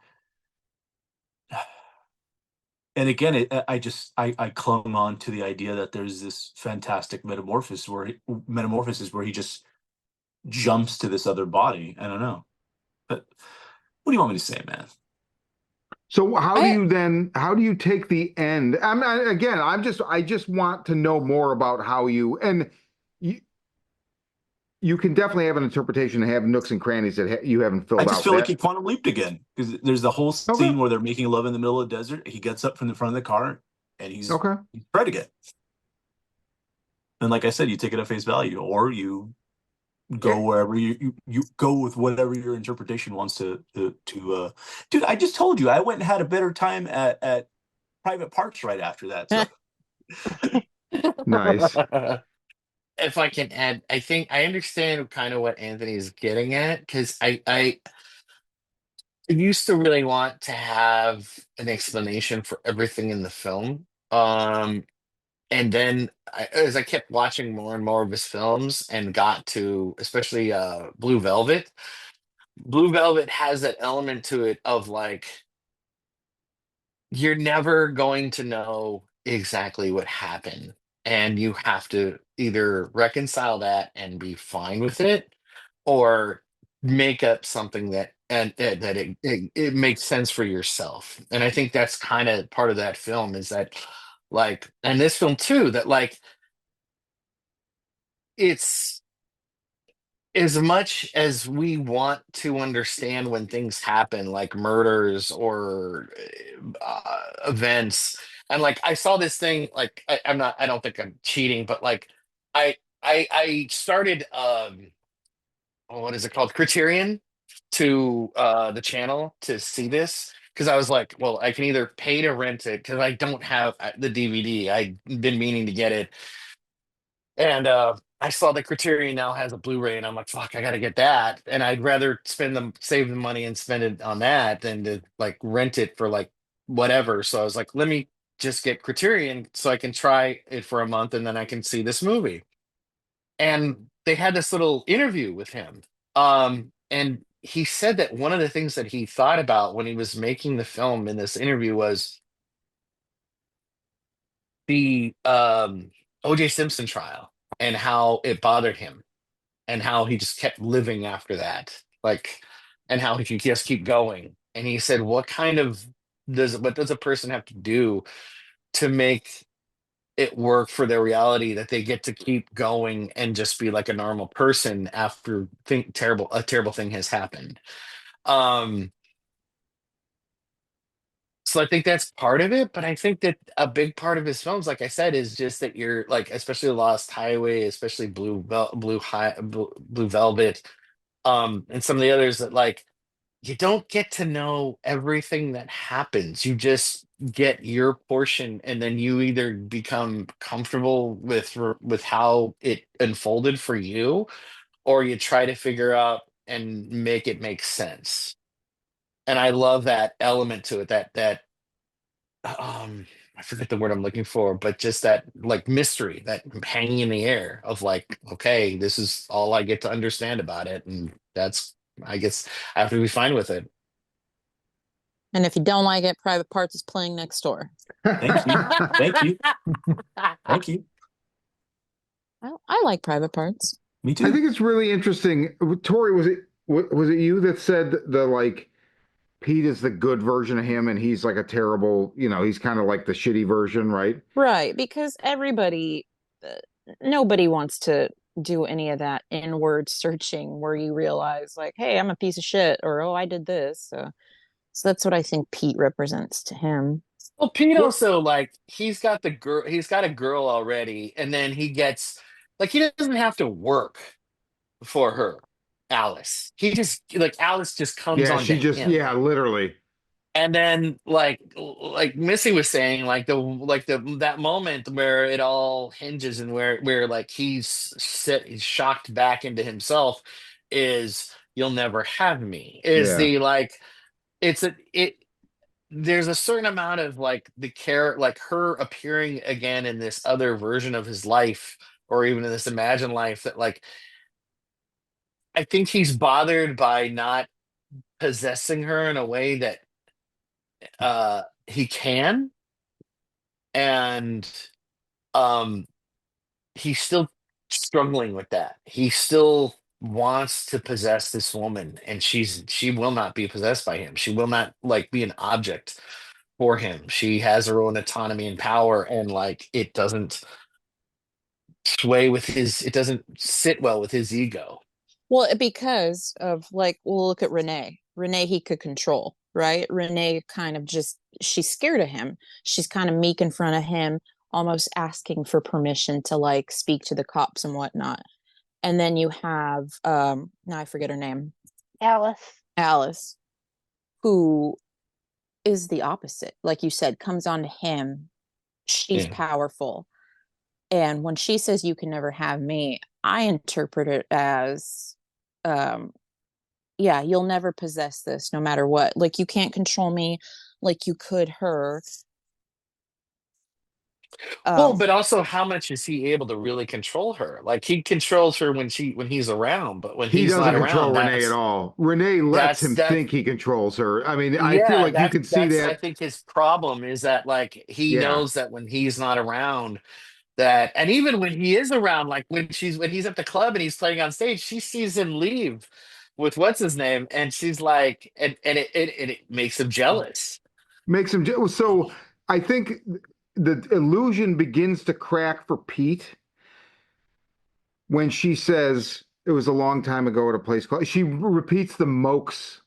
and again, I clung on to the idea that there's this fantastic metamorphosis where he just jumps to this other body. I don't know. But what do you want me to say, man? So I how do you take the end? Again, I just want to know more about how you you can definitely have an interpretation and have nooks and crannies that you haven't I filled just out. feel like he quantum leaped again, because there's the whole Okay, scene where they're making love in the middle of the desert. He gets up from the front of the car, and okay. he's Fred again. And like I said, you take it at face value, or you go Eh, wherever you go with whatever your interpretation wants to. Dude, I just told you I went and had a better time at private parts right after that. So Nice. If I can add, I think I understand kind of what Anthony's getting at, because I used to really want to have an explanation for everything in the film. And then as I kept watching more and more of his films and got to especially Blue Velvet has that element to it of like you're never going to know exactly what happened. And you have to either reconcile that and be fine with it, or make up something that it makes sense for yourself. And I think that's kind of part of that film is that like, and this film too, that like it's as much as we want to understand when things happen, like murders or events. And like, I saw this thing, like, I don't think I'm cheating, but like, I started, what is it called? Criterion to the channel to see this. Because I was like, well, I can either pay to rent it because I don't have the DVD. I've been meaning to get it, And I saw the Criterion now has a Blu-ray, and I'm like, fuck, I gotta get that. And I'd rather save the money and spend it on that than to like rent it for like whatever. So I was like, let me just get Criterion so I can try it for a month and then I can see this movie. And they had this little interview with him. And he said that one of the things that he thought about when he was making the film in this interview was the OJ Simpson trial and how it bothered him and how he just kept living after that. Like, and how he could just keep going. And he said, what does a person have to do to make it work for their reality that they get to keep going and just be like a normal person after a terrible thing has happened. Um, so I think that's part of it, but I think that a big part of his films, like I said, is just that you're like, especially Lost Highway, especially Blue Velvet, and some of the others that like you don't get to know everything that happens. You just get your portion, and then you either become comfortable with how it unfolded for you, or you try to figure out and make it make sense. And I love that element to it. That I forget the word I'm looking for, but just that like mystery, that hanging in the air of like, okay, this is all I get to understand about it, and that's I guess I have to be fine with it. And if you don't like it, Private Parts is playing next door. Thank you. Thank you. Thank you. I like Private Parts. Me too. I think it's really interesting. Tori, was it you that said the like Pete is the good version of him and he's like a terrible, he's kind of like the shitty version, right? Right, because nobody wants to do any of that inward searching where you realize like, hey, I'm a piece of shit, or oh, I did this. So that's what I think Pete represents to him. Well, Pete What? also like he's got a girl already, and then he gets like he doesn't have to work for her, Alice. He just like Alice just comes Yeah, on to she just, him. yeah, literally. And then like Missy was saying, the that moment where it all hinges and where like he's shocked back into himself is you'll never have me is Yeah. the like it there's a certain amount of like the care like her appearing again in this other version of his life or even in this imagined life that like I think he's bothered by not possessing her in a way that he can, and um he's still struggling with that. He still wants to possess this woman, and she will not be possessed by him. She will not like be an object for him. She has her own autonomy and power, and like it doesn't sit well with his ego. Well, because of like, we'll look at Renee. Renee, he could control, right? Renee kind of she's scared of him. She's kind of meek in front of him, almost asking for permission to like speak to the cops and whatnot. And then you have, now I forget her name, Alice, who is the opposite. Like you said, comes on to him. She's Yeah. powerful. And when she says, you can never have me, I interpret it as, yeah, you'll never possess this no matter what. Like, you can't control me like you could her. Well, but also how much is he able to really control her? Like he controls her when he's around, but when He he's not doesn't control around, Renee at all. Renee lets him that's think he controls her. I mean, I feel yeah, like you could see that's I that. think his problem is that like he Yeah. knows that when he's not around that and even when he is around, like when he's at the club and he's playing on stage, she sees him leave with what's his name, and she's like it makes him jealous. Makes him. So I think the illusion begins to crack for Pete when she says it was a long time ago at a place called. She repeats the Mokes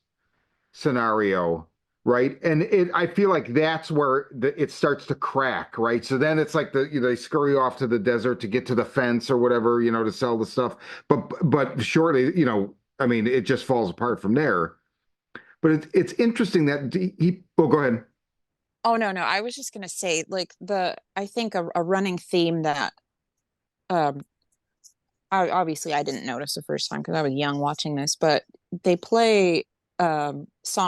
scenario, right? And I feel like that's where it starts to crack, right? So then it's like they scurry off to the desert to get to the fence or whatever, to sell the stuff. But shortly, I mean, it just falls apart from there. But it's interesting that he. Oh, go ahead. Oh, no, I was just going to say, like, I think a running theme that obviously I didn't notice the first time because I was young watching this, but they play Song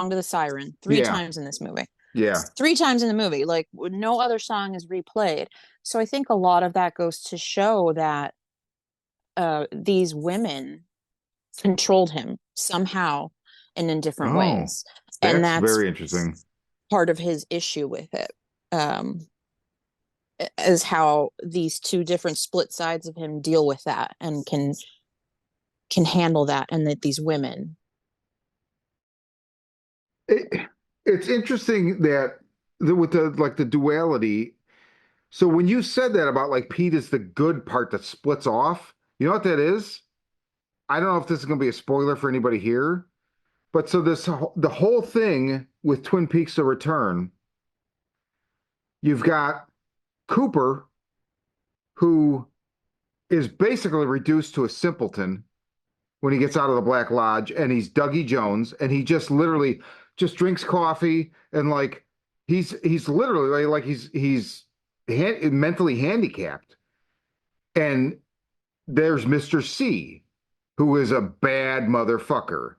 to the Siren three Yeah. times in this movie. Yeah. Three times in the movie. Like no other song is replayed. So I think a lot of that goes to show that these women controlled him somehow and in different Oh, ways. And that's that's very interesting. part of his issue with it. Is how these two different split sides of him deal with that and can handle that, and that these women. It's interesting that with the like the duality. So when you said that about like Pete is the good part that splits off, you know what that is? I don't know if this is going to be a spoiler for anybody here, but so the whole thing with Twin Peaks: The Return, you've got Cooper, who is basically reduced to a simpleton when he gets out of the Black Lodge, and he's Dougie Jones, and he just literally just drinks coffee, and like he's literally like he's mentally handicapped. And there's Mr. C, who is a bad motherfucker.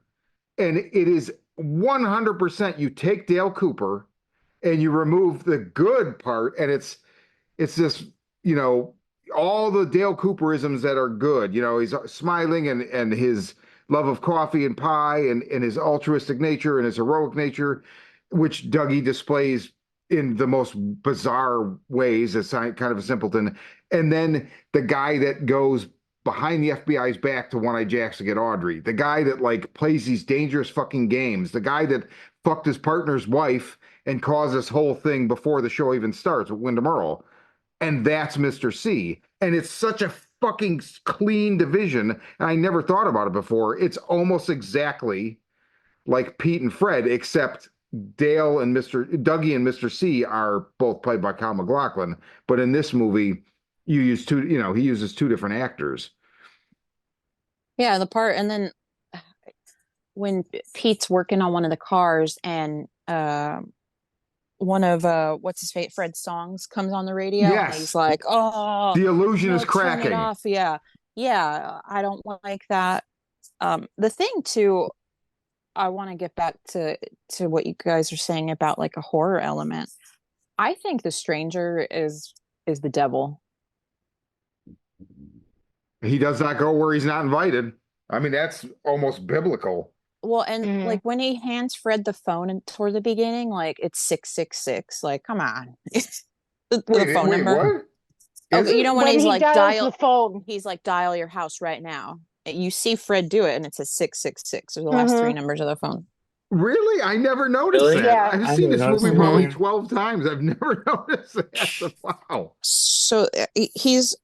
And it is 100% you take Dale Cooper and you remove the good part, and it's this, you know, all the Dale Cooperisms that are good. You know, he's smiling, and his love of coffee and pie, and his altruistic nature and his heroic nature, which Dougie displays in the most bizarre ways as kind of a simpleton. And then the guy that goes behind the FBI's back to One-Eye Jacks to get Audrey, the guy that like plays these dangerous fucking games, the guy that fucked his partner's wife and caused this whole thing before the show even starts with Wyndham Earl. And that's Mr. C. And it's such a fucking clean division. And I never thought about it before. It's almost exactly like Pete and Fred, except Dale and Dougie and Mr. C are both played by Kyle MacLachlan. But in this movie, you use two, you know, he uses two different actors. Yeah, the part, and then when Pete's working on one of the cars, and one of what's his fate Fred's songs comes on the radio, and he's Yes. like, "Oh, The illusion no, is turn it cracking. off." Yeah, yeah, I don't like that. The thing too, I want to get back to what you guys are saying about like a horror element. I think the stranger is the devil. He does not go where he's not invited. I mean, that's almost biblical. Well, and like when he hands Fred the phone toward the beginning, like it's 666. Like, come on, the phone number. What? Okay, you know when When he's he like dials the phone. he's like dial your house right now. You see Fred do it, and it says 666. Are the last three numbers of the phone. Really? I never noticed Really? that. Yeah. I've I seen never this noticed movie that probably either. 12 times. I've never noticed that. Wow. So he's,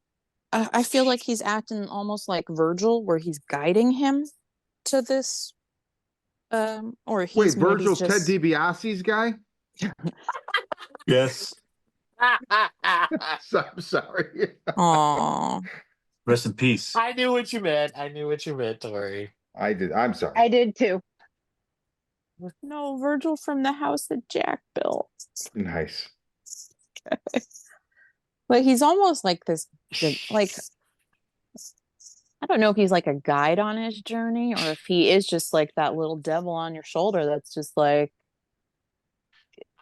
I feel like he's acting almost like Virgil, where he's guiding him to this, or Wait, he's maybe Virgil's Ted just. DiBiase's guy? Yes. I'm sorry. Aw, Rest in peace. I knew what you meant. I knew what you meant, Tori. I did. I'm sorry. I did too. no, Virgil from the house that Jack built. Nice. But he's almost like this, like, I don't know if he's like a guide on his journey, or if he is just like that little devil on your shoulder that's just like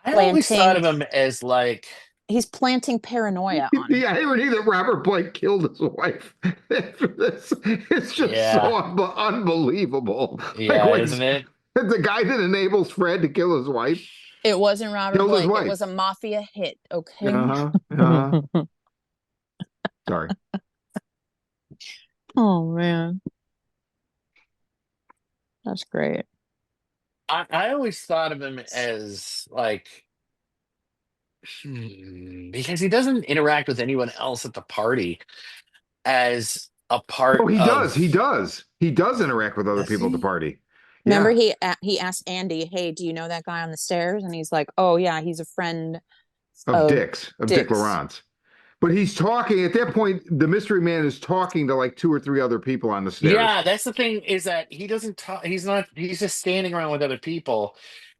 I always thought of planting. him as like He's planting paranoia on The him. irony that Robert Blake killed his wife after this, it's just Yeah. so unbelievable. Yeah, like, isn't it? The guy that enables Fred to kill his wife. It wasn't Robert Killed his Blake. wife. It was a mafia hit. Okay. Sorry. Oh man, that's great. I always thought of him as like because he doesn't interact with anyone else at the party as a part Oh, he does. of. He does. He does interact with other Does people at the he? party. Remember, Yeah. he asked Andy, "Hey, do you know that guy on the stairs?" And he's like, "Oh yeah, he's a friend Of of Dick Laurence. But he's talking at that point. The mystery man is talking to like two or three other people on the stairs. Yeah, that's the thing is that he doesn't talk. He's not. He's just standing around with other people.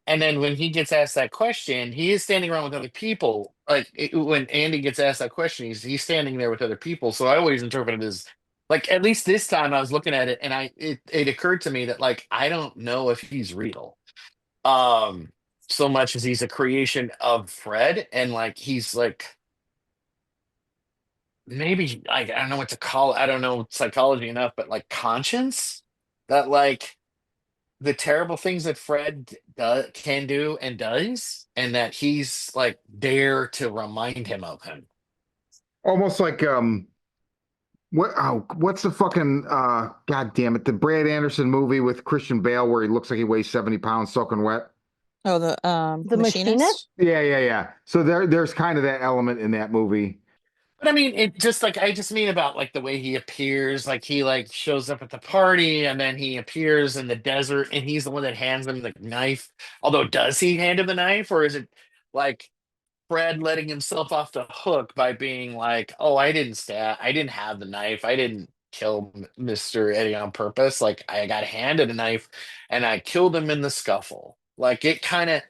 And then when he gets asked that question, he is standing around with other people. Like when Andy gets asked that question, he's standing there with other people. So I always interpret it as Like at least this time I was looking at it and it occurred to me that like I don't know if he's real. Um so much as he's a creation of Fred and like he's like maybe I don't know what to call it. I don't know psychology enough, but like conscience that like the terrible things that can do and does, and that he's like there to remind him of him. Almost like what's the fucking god damn it, the Brad Anderson movie with Christian Bale where he looks like he weighs 70 pounds soaking wet. Oh, The Machinist? Yeah. So there's kind of that element in that movie. But I mean, it just like I just mean about like the way he appears, like he like shows up at the party and then he appears in the desert and he's the one that hands him the knife. Although, does he hand him the knife, or is it like Fred letting himself off the hook by being like, "Oh, I didn't have the knife, I didn't kill Mr. Eddie on purpose. Like I got handed a knife and I killed him in the scuffle." Like it kind of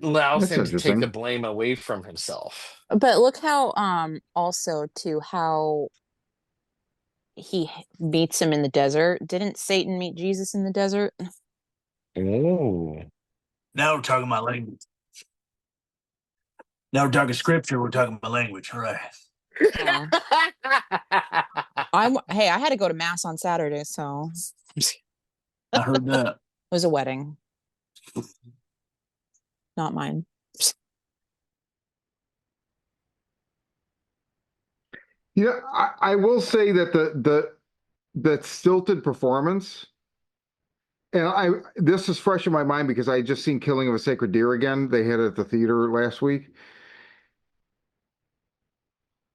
allows That's him to take the interesting. blame away from himself. but look how also to how he meets him in the desert. Didn't Satan meet Jesus in the desert? Oh. Now we're talking about language. Now we're talking scripture. We're talking about language. All right. Yeah. Hey, I had to go to mass on Saturday, so I heard that. it was a wedding. Not mine. I will say that the stilted performance, and this is fresh in my mind because I had just seen Killing of a Sacred Deer again. They had it at the theater last week.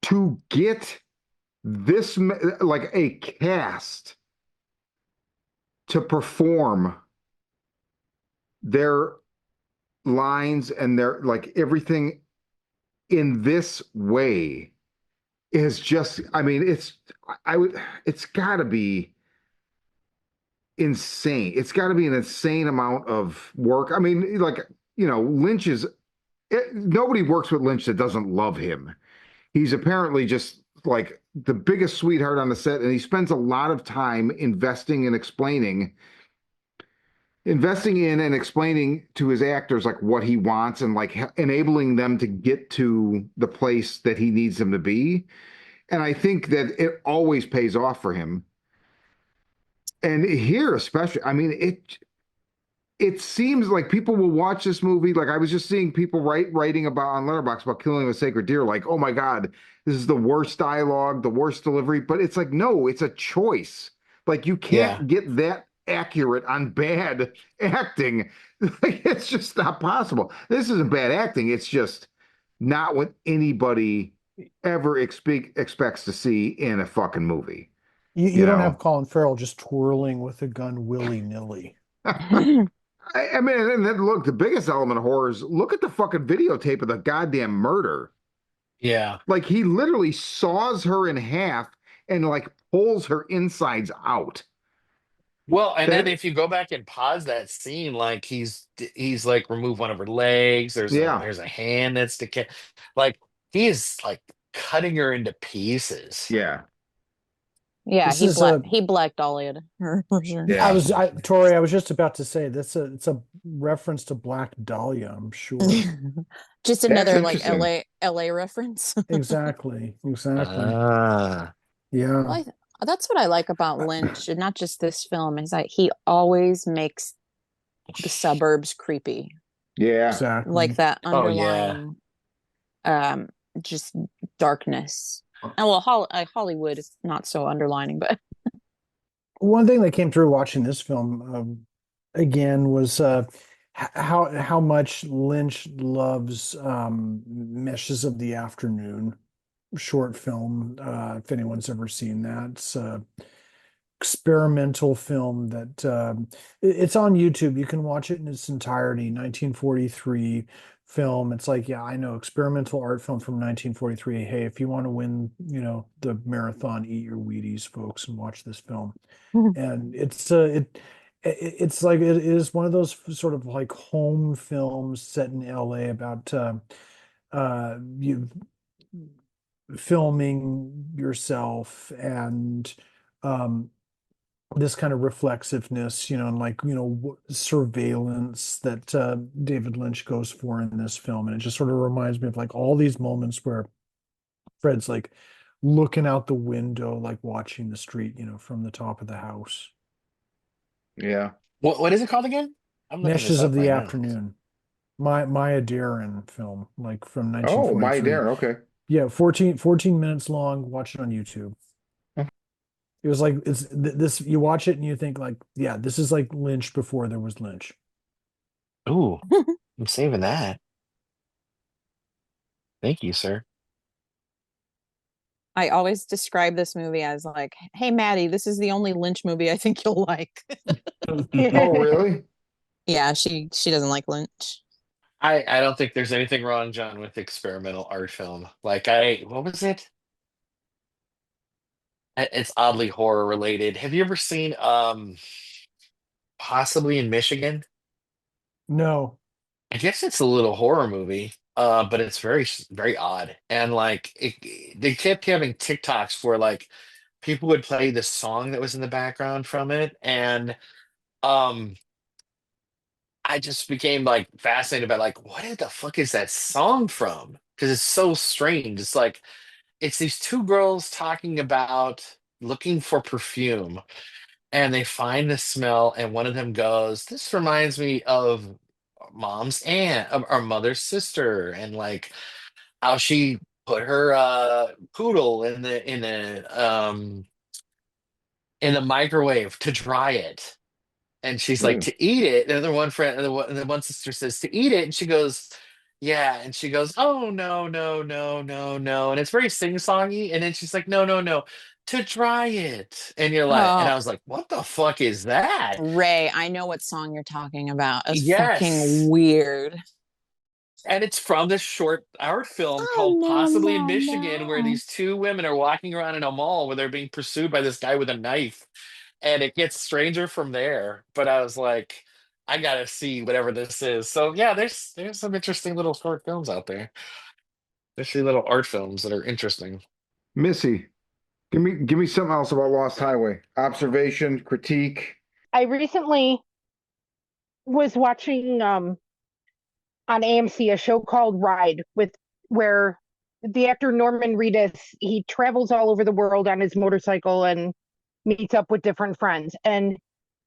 To get this like a cast to perform their lines and their like everything in this way is just, I mean, it's got to be insane. It's got to be an insane amount of work. I mean, like, Lynch nobody works with Lynch that doesn't love him. He's apparently just like the biggest sweetheart on the set, and he spends a lot of time investing in and explaining to his actors like what he wants and like enabling them to get to the place that he needs them to be. And I think that it always pays off for him. And here, especially, I mean, it seems like people will watch this movie. Like I was just seeing people writing about on Letterboxd about Killing of a Sacred Deer, like, oh my God, this is the worst dialogue, the worst delivery. But it's like, no, it's a choice. Like you Yeah. can't get that accurate on bad acting. Like it's just not possible. This isn't bad acting. It's just not what anybody ever expects to see in a fucking movie. You You don't have know, Colin Farrell just twirling with a gun willy-nilly. I mean, and then look, the biggest element of horror is look at the fucking videotape of the goddamn murder. Yeah. Like he literally saws her in half and like pulls her insides out. Well, and then That, if you go back and pause that scene, like he's like remove one of her legs. yeah, There's a hand that's like he is like cutting her into pieces. yeah, Yeah, This is a he blackballed her for sure. yeah. Tori, I was just about to say it's a reference to Black Dahlia, I'm sure. Just That's another like interesting. LA reference. Exactly. Ah. Yeah. Well, that's what I like about Lynch, and not just this film, is that he always makes the suburbs creepy, Yeah. Exactly. like that Oh yeah. underlying um just darkness. And well, Hollywood is not so underlining, but One thing that came through watching this film again was how much Lynch loves Meshes of the Afternoon short film. If anyone's ever seen that, it's experimental film that it's on YouTube. You can watch it in its entirety. 1943 film. It's like, yeah, I know, experimental art film from 1943. Hey, if you want to win, the marathon, eat your Wheaties, folks, and watch this film. And it's like it is one of those sort of like home films set in LA about you filming yourself and this kind of reflexiveness, and like, surveillance that David Lynch goes for in this film. And it just sort of reminds me of like all these moments where Fred's like looking out the window, like watching the street, from the top of the house. Yeah. What is it called again? I'm looking this Meshes of up the right now. Afternoon. Maya Deren film, like from Oh, my 1943. Darren. Okay. Yeah, 14 minutes long. Watch it on YouTube. It was like this. You watch it and you think like, yeah, this is like Lynch before there was Lynch. Ooh, I'm saving that. Thank you, sir. I always describe this movie as like, hey Maddie, this is the only Lynch movie I think you'll like. Oh, really? Yeah, she doesn't like Lynch. I don't think there's anything wrong, John, with experimental art film. Like what was it? It's oddly horror related. Have you ever seen Possibly in Michigan? No. I guess it's a little horror movie, but it's very odd. And like they kept having TikToks where like people would play the song that was in the background from it, and um, I just became like fascinated by like what the fuck is that song from? Because it's so strange. It's like it's these two girls talking about looking for perfume, and they find the smell, and one of them goes, "This reminds me of mom's aunt, of our mother's sister," and like how she put her poodle in the microwave to dry it, and she's like, Hmm. to eat it. And the one friend, the one sister says to eat it, and she goes, yeah, and she goes, oh no, no, no, no, no, and it's very sing-songy, and then she's like, no, no, no, to dry it, and you're like, and Oh, I was like, what the fuck is that? Ray, I know what song you're talking about. It's fucking Yes. weird. And it's from this short art film Oh called no, Possibly in no, Michigan, where no. these two women are walking around in a mall where they're being pursued by this guy with a knife. And it gets stranger from there. But I was like, I gotta see whatever this is. So yeah, there's some interesting little short films out there. There's some little art films that are interesting. Missy, give me something else about Lost Highway. Observation, critique. I recently was watching on AMC a show called Ride with where the actor Norman Reedus, he travels all over the world on his motorcycle and meets up with different friends. And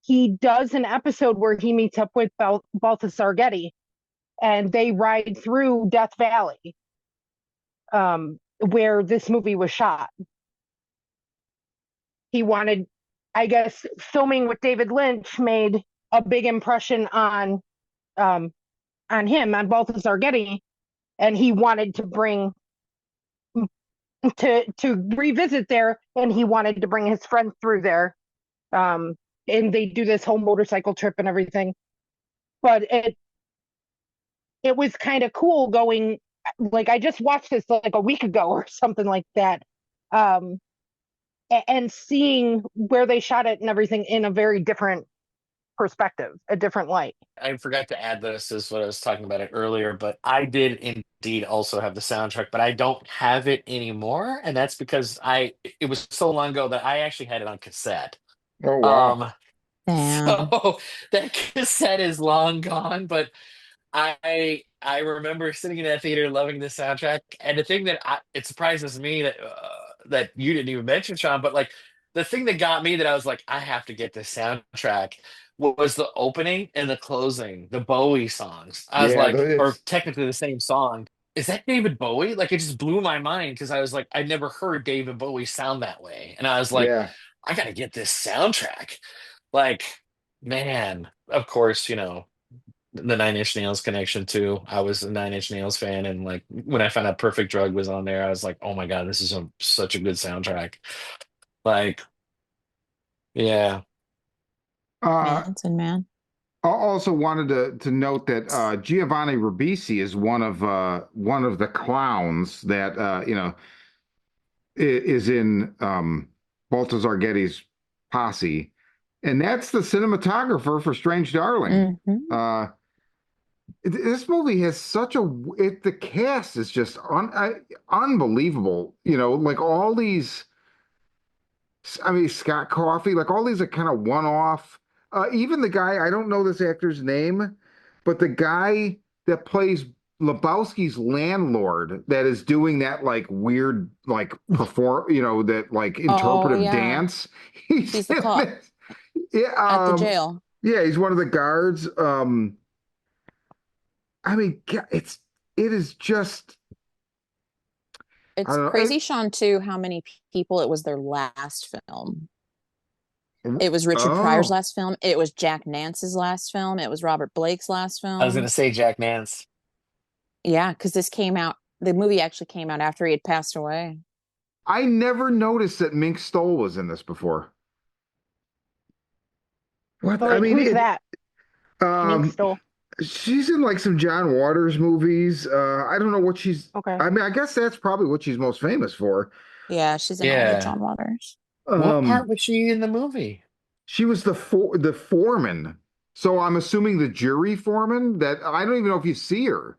he does an episode where he meets up with Balthasar Getty and they ride through Death Valley, where this movie was shot. He wanted, I guess, filming with David Lynch made a big impression um, on him, on Balthasar Getty, and he wanted to bring to revisit there, and he wanted to bring his friends through there, um, and they do this whole motorcycle trip and everything. But it was kind of cool going. Like I just watched this like a week ago or something like that, um, and seeing where they shot it and everything in a very different perspective, a different light. I forgot to add this as what I was talking about it earlier, but I did indeed also have the soundtrack, but I don't have it anymore, and that's because I it was so long ago that I actually had it on cassette. Oh, wow. Um, Damn. so that cassette is long gone, but I remember sitting in that theater loving the soundtrack, and the thing that it surprises me that you didn't even mention, Sean, but like the thing that got me that I was like, I have to get this soundtrack was the opening and the closing, the Bowie songs. I was Yeah, like, or it's technically the same song. Is that David Bowie? Like it just blew my mind because I was like, I never heard David Bowie sound that way, and I was like, yeah. I got to get this soundtrack. Like, man, of course, the Nine Inch Nails connection too. I was a Nine Inch Nails fan, and like when I found out Perfect Drug was on there, I was like, oh my god, this is such a good soundtrack. Like, yeah, Uh, Manson, man. I also wanted to note that Giovanni Ribisi is one of the clowns that is in Baltazar Getty's posse, and that's the cinematographer for Strange Darling. Hmm. This movie has such the cast is just unbelievable. Like all these I mean, Scott Coffey, like all these are kind of one-off. Even the guy, I don't know this actor's name, but the guy that plays Lebowski's landlord that is doing that like weird like perform, that like Oh interpretive yeah, dance. He's he's the in cop this. Yeah, at the jail. yeah, he's one of the guards. I mean, it is just I It's don't crazy, Sean, too, how many people it was their last film. know. It was Richard Pryor's Oh, last film. It was Jack Nance's last film. It was Robert Blake's last I was gonna film. say Jack Nance. Yeah, because this came out, the movie actually came out after he had passed away. I never noticed that Mink Stole was in this before. What? Oh, I wait, mean, who's that? Mink um, Stole. she's in like some John Waters movies. I don't know what she's. Okay. I mean, I guess that's probably what she's most famous for. Yeah, she's in all the Yeah. John Waters. What part Um, was she in the movie? she was the foreman. So I'm assuming the jury foreman. That I don't even know if you see her.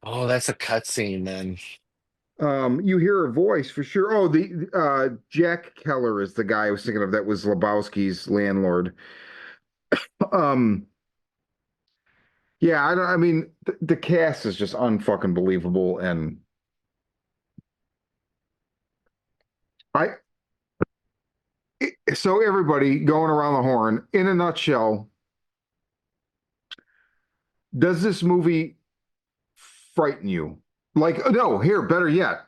Oh, that's a cutscene then. You hear her voice for sure. Oh, the Jack Keller is the guy I was thinking of. That was Lebowski's landlord. Um, yeah, I don't. I mean, the cast is just unfucking believable, and I. So everybody going around the horn. In a nutshell, does this movie frighten you? Like, no, here, better yet.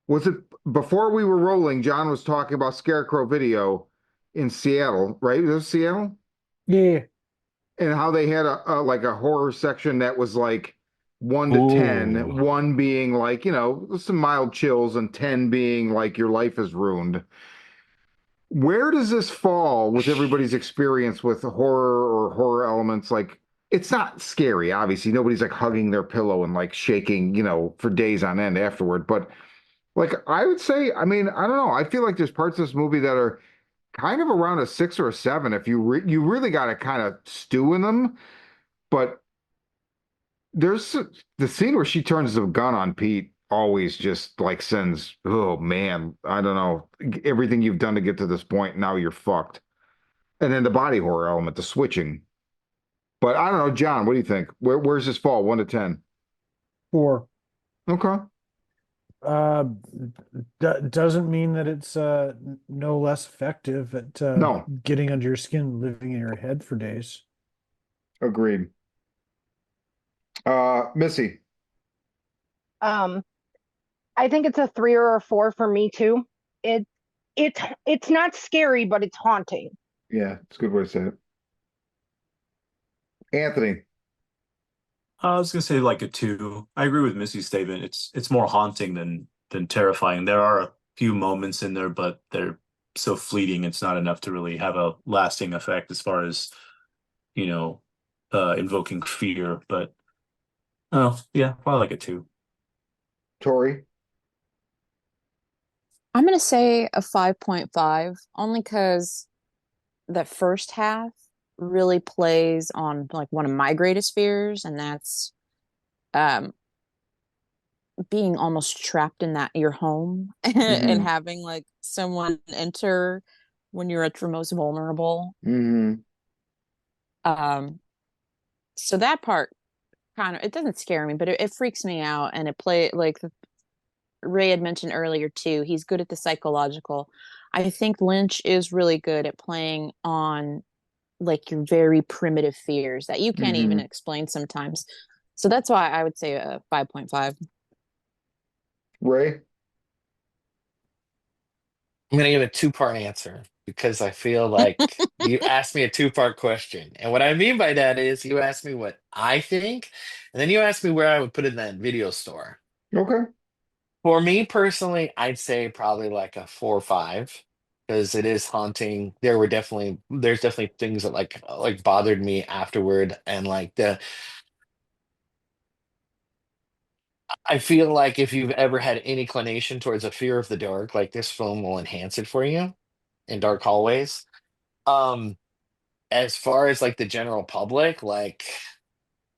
Was it before we were rolling? John was talking about Scarecrow Video in Seattle, right? Was it Seattle? Yeah. And how they had a like a horror section that was like 1 to 10, Ooh. one being like, some mild chills, and 10 being like your life is ruined. Where does this fall with everybody's experience with horror or horror elements? Like, it's not scary, obviously. Nobody's like hugging their pillow and like shaking, for days on end afterward. But like, I would say, I mean, I don't know. I feel like there's parts of this movie that are kind of around a 6 or a 7 if you really got to kind of stew in them. But there's the scene where she turns the gun on Pete always just like sends, oh man, I don't know, everything you've done to get to this point, now you're fucked. And then the body horror element, the switching. But I don't know, John, what do you think? Where's this fall? 1 to 10. 4. Okay. Uh, doesn't mean that it's no less effective at No, getting under your skin, living in your head for days. agreed. Missy. Um, I think it's a 3 or a 4 for me too. It it's not scary, but it's haunting. Yeah, it's a good way to say it. Anthony. I was gonna say like a 2. I agree with Missy's statement. It's more haunting than terrifying. There are a few moments in there, but they're so fleeting. It's not enough to really have a lasting effect as far as you know, invoking fear. But oh yeah, probably like a 2. Tori. I'm gonna say a 5.5, only because the first half really plays on like one of my greatest fears, and that's um being almost trapped in that your home and Mm-hmm. having like someone enter when you're at your most vulnerable. Mm-hmm. Um, so that part kind of, it doesn't scare me, but it freaks me out, and it play like Ray had mentioned earlier too. He's good at the psychological. I think Lynch is really good at playing on like your very primitive fears that you can't even Mm-hmm. explain sometimes. So that's why I would say a 5.5. Ray. I'm gonna give a two-part answer because I feel like you asked me a two-part question. And what I mean by that is you asked me what I think, and then you asked me where I would put it in that video store. Okay. For me personally, I'd say probably like a 4 or 5 because it is haunting. There's definitely things that like bothered me afterward, and like the I feel like if you've ever had any inclination towards a fear of the dark, like this film will enhance it for you in dark hallways. Um, as far as like the general public, like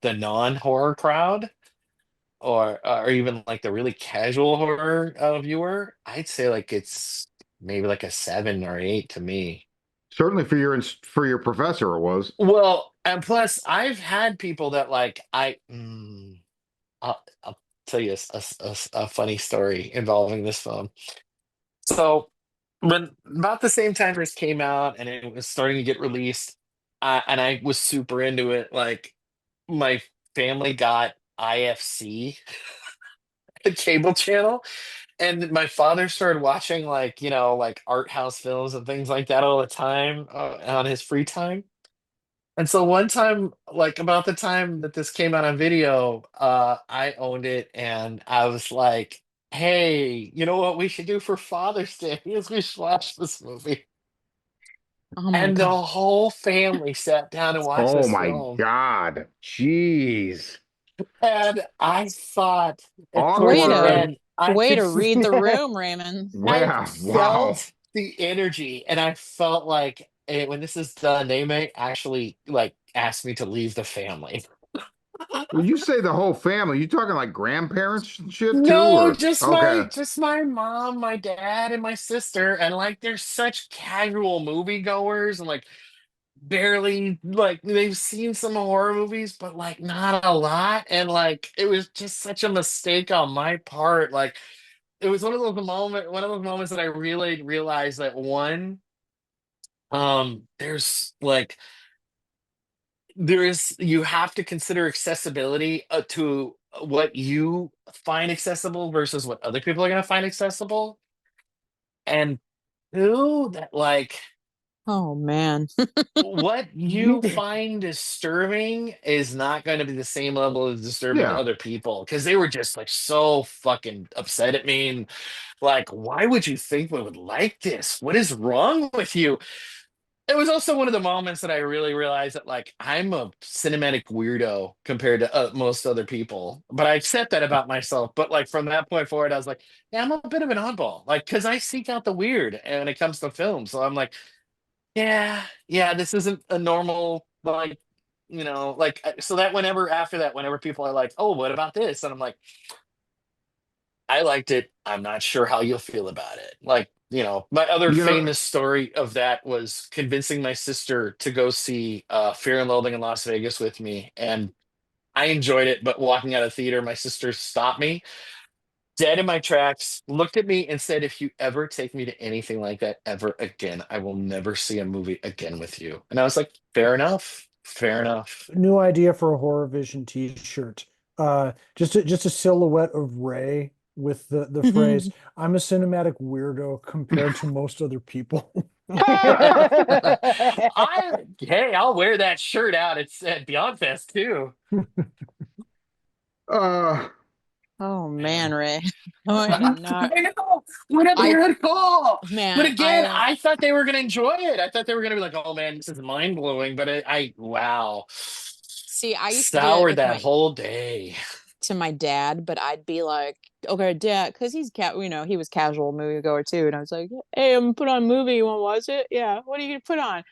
the non-horror crowd, or even like the really casual horror viewer, I'd say like it's maybe like a 7 or 8 to me. Certainly for your professor, it was. Well, and plus, I've had people that like I'll tell you a funny story involving this film. So, when about the same time this came out and it was starting to get released, and I was super into it, like my family got IFC, the cable channel, and my father started watching like, like art house films and things like that all the time on his free time. And so one time, like about the time that this came out on video, I owned it and I was like, hey, you know what we should do for Father's Day is we should watch this movie. Oh my And the god. whole family sat down and watched Oh this my film. God. Jeez. And I thought towards Way the to Awkward. end, I way could to read the room, Raymond. I Yeah. Wow. felt the energy, and I felt like when this is done, they may actually like ask me to leave the family. When you say the whole family, you talking like grandparents and shit too, No, or just my okay? just my mom, my dad, and my sister, and like they're such casual moviegoers, and like barely like they've seen some horror movies, but like not a lot, and like it was just such a mistake on my part. Like it was one of those moments that I really realized that one, there's like you have to consider accessibility to what you find accessible versus what other people are going to find accessible, and two, that like Oh man. what you find disturbing is not going to be the same level of disturbing to Yeah. other people, because they were just like so fucking upset at me and like, why would you think we would like this? What is wrong with you? It was also one of the moments that I really realized that like I'm a cinematic weirdo compared to most other people, but I accept that about myself. But like from that point forward, I was like, yeah, I'm a bit of an oddball, like because I seek out the weird when it comes to film. So I'm like, yeah, yeah, this isn't a normal like, like so that whenever after that, whenever people are like, oh, what about this? And I'm like, I liked it. I'm not sure how you'll feel about it. Like, my other You know, famous story of that was convincing my sister to go see Fear and Loathing in Las Vegas with me. And I enjoyed it, but walking out of theater, my sister stopped me dead in my tracks, looked at me, and said, if you ever take me to anything like that ever again, I will never see a movie again with you. And I was like, fair enough. Fair enough. New idea for a Horror Vision t-shirt. Just a silhouette of Ray with the phrase, "I'm a cinematic weirdo compared to most other people." Hey, I'll wear that shirt out at Beyond Fest too. uh, Oh man, Ray. Oh, I am not. I know. What a I weird call. But man, again, I thought they were going to enjoy it. I thought they were going to be like, "Oh man, this is mind blowing." But wow, see. I used to do that soured with that whole day. to my dad, but I'd be like, okay, dad, because he was casual moviegoer too, and I was like, hey, I'm gonna put on a movie. You want to watch it? Yeah. What are you gonna put on?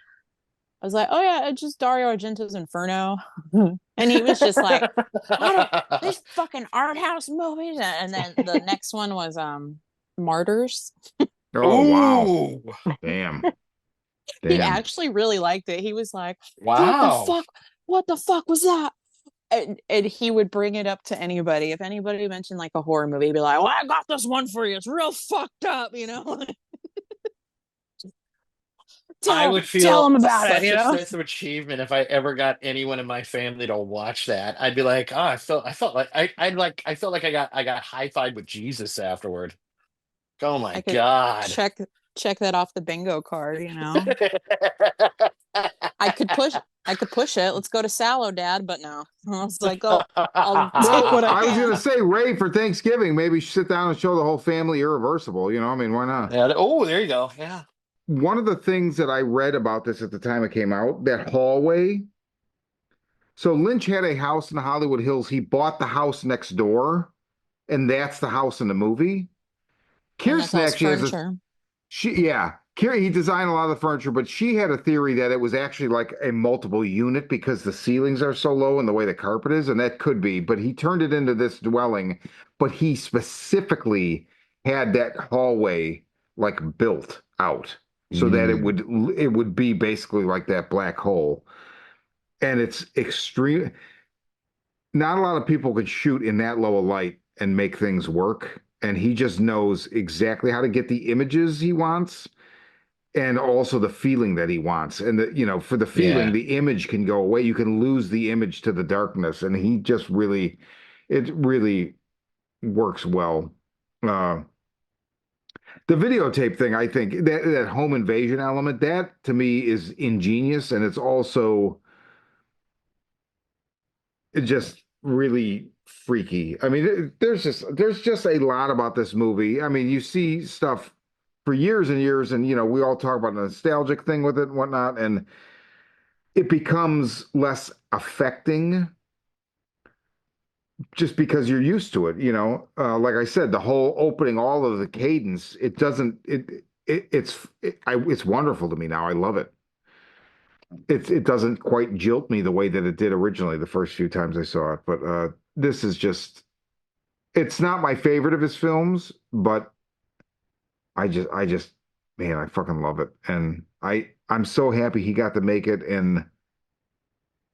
I was like, oh yeah, it's just Dario Argento's Inferno, and he was just like, I don't these fucking art house movies, and then the next one was Martyrs. oh wow. Ooh, Damn. He Damn. actually really liked it. He was like, what the wow. fuck? What the fuck was that? And he would bring it up to anybody. If anybody mentioned like a horror movie, he'd be like, well, I got this one for you. It's real fucked up, I tell would tell feel him about it, such a sense of achievement if I ever got anyone in my family to watch that. I'd be like, oh, I felt like I felt like I got high-fived with Jesus afterward. Oh my I could God. check that off the bingo card. I could push I could push it. Let's go to Sallow, Dad, but no. I was like, oh, I'll take Well, what I I was gonna can. say Ray for Thanksgiving. Maybe sit down and show the whole family Irreversible. I mean, why not? Yeah. Oh, there you go. Yeah. One of the things that I read about this at the time it came out, that hallway. So Lynch had a house in the Hollywood Hills. He bought the house next door, and that's the house in the movie. And that's Kirsten all his actually has a furniture. he designed a lot of the furniture, but she had a theory that it was actually like a multiple unit because the ceilings are so low and the way the carpet is, and that could be, but he turned it into this dwelling, but he specifically had that hallway like built out so that it would be basically like that black hole. And it's extreme. Not a lot of people could shoot in that low a light and make things work. And he just knows exactly how to get the images he wants and also the feeling that he wants. And for the feeling, Yeah. the image can go away. You can lose the image to the darkness. And he just really, it really works well. The videotape thing, I think that home invasion element, that to me is ingenious, and it's also just really freaky. I mean, there's just a lot about this movie. I mean, you see stuff for years and years, and we all talk about the nostalgic thing with it and whatnot, and it becomes less affecting just because you're used to it. Like I said, the whole opening, all of the cadence, it doesn't it's wonderful to me now. I love it. It doesn't quite jilt me the way that it did originally the first few times I saw it, but this is just it's not my favorite of his films, but I just man, I fucking love it. And I'm so happy he got to make it and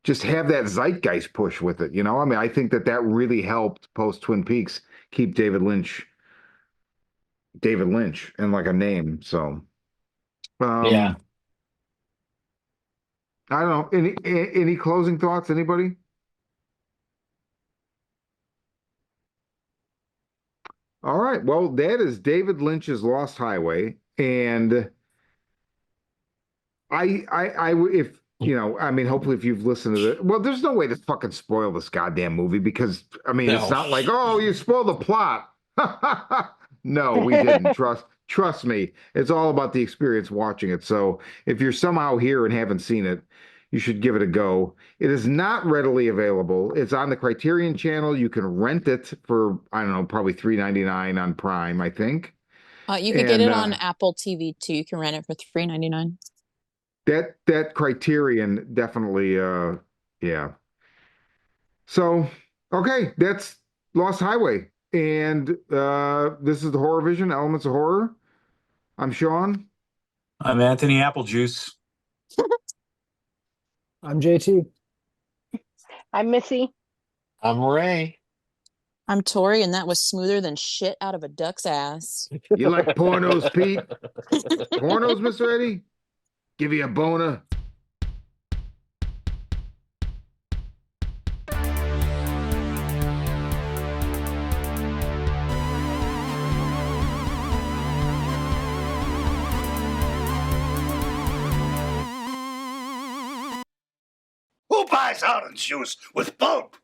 just have that zeitgeist push with it. I mean, I think that really helped post Twin Peaks keep David Lynch and like a name. So, Yeah. I don't know. Any closing thoughts? Anybody? All right. Well, that is David Lynch's Lost Highway, and if I mean, hopefully, if you've listened to it, well, there's no way to fucking spoil this goddamn movie because I mean, it's No. not like, oh, you spoiled the plot. No, we didn't. Trust me. It's all about the experience watching it. So if you're somehow here and haven't seen it, you should give it a go. It is not readily available. It's on the Criterion channel. You can rent it for, I don't know, probably $3.99 on Prime, I think. You could get And it on Apple TV too. You can rent it for $3.99. that Criterion definitely, yeah. So, okay, that's Lost Highway. And this is the Horror Vision, Elements of Horror. I'm Sean. I'm Anthony Applejuice. I'm JT. I'm Missy. I'm Ray. I'm Tori, and that was smoother than shit out of a duck's ass. You like pornos, Pete? Pornos, Mr. Eddie? Give you a boner? Who buys orange juice with pulp?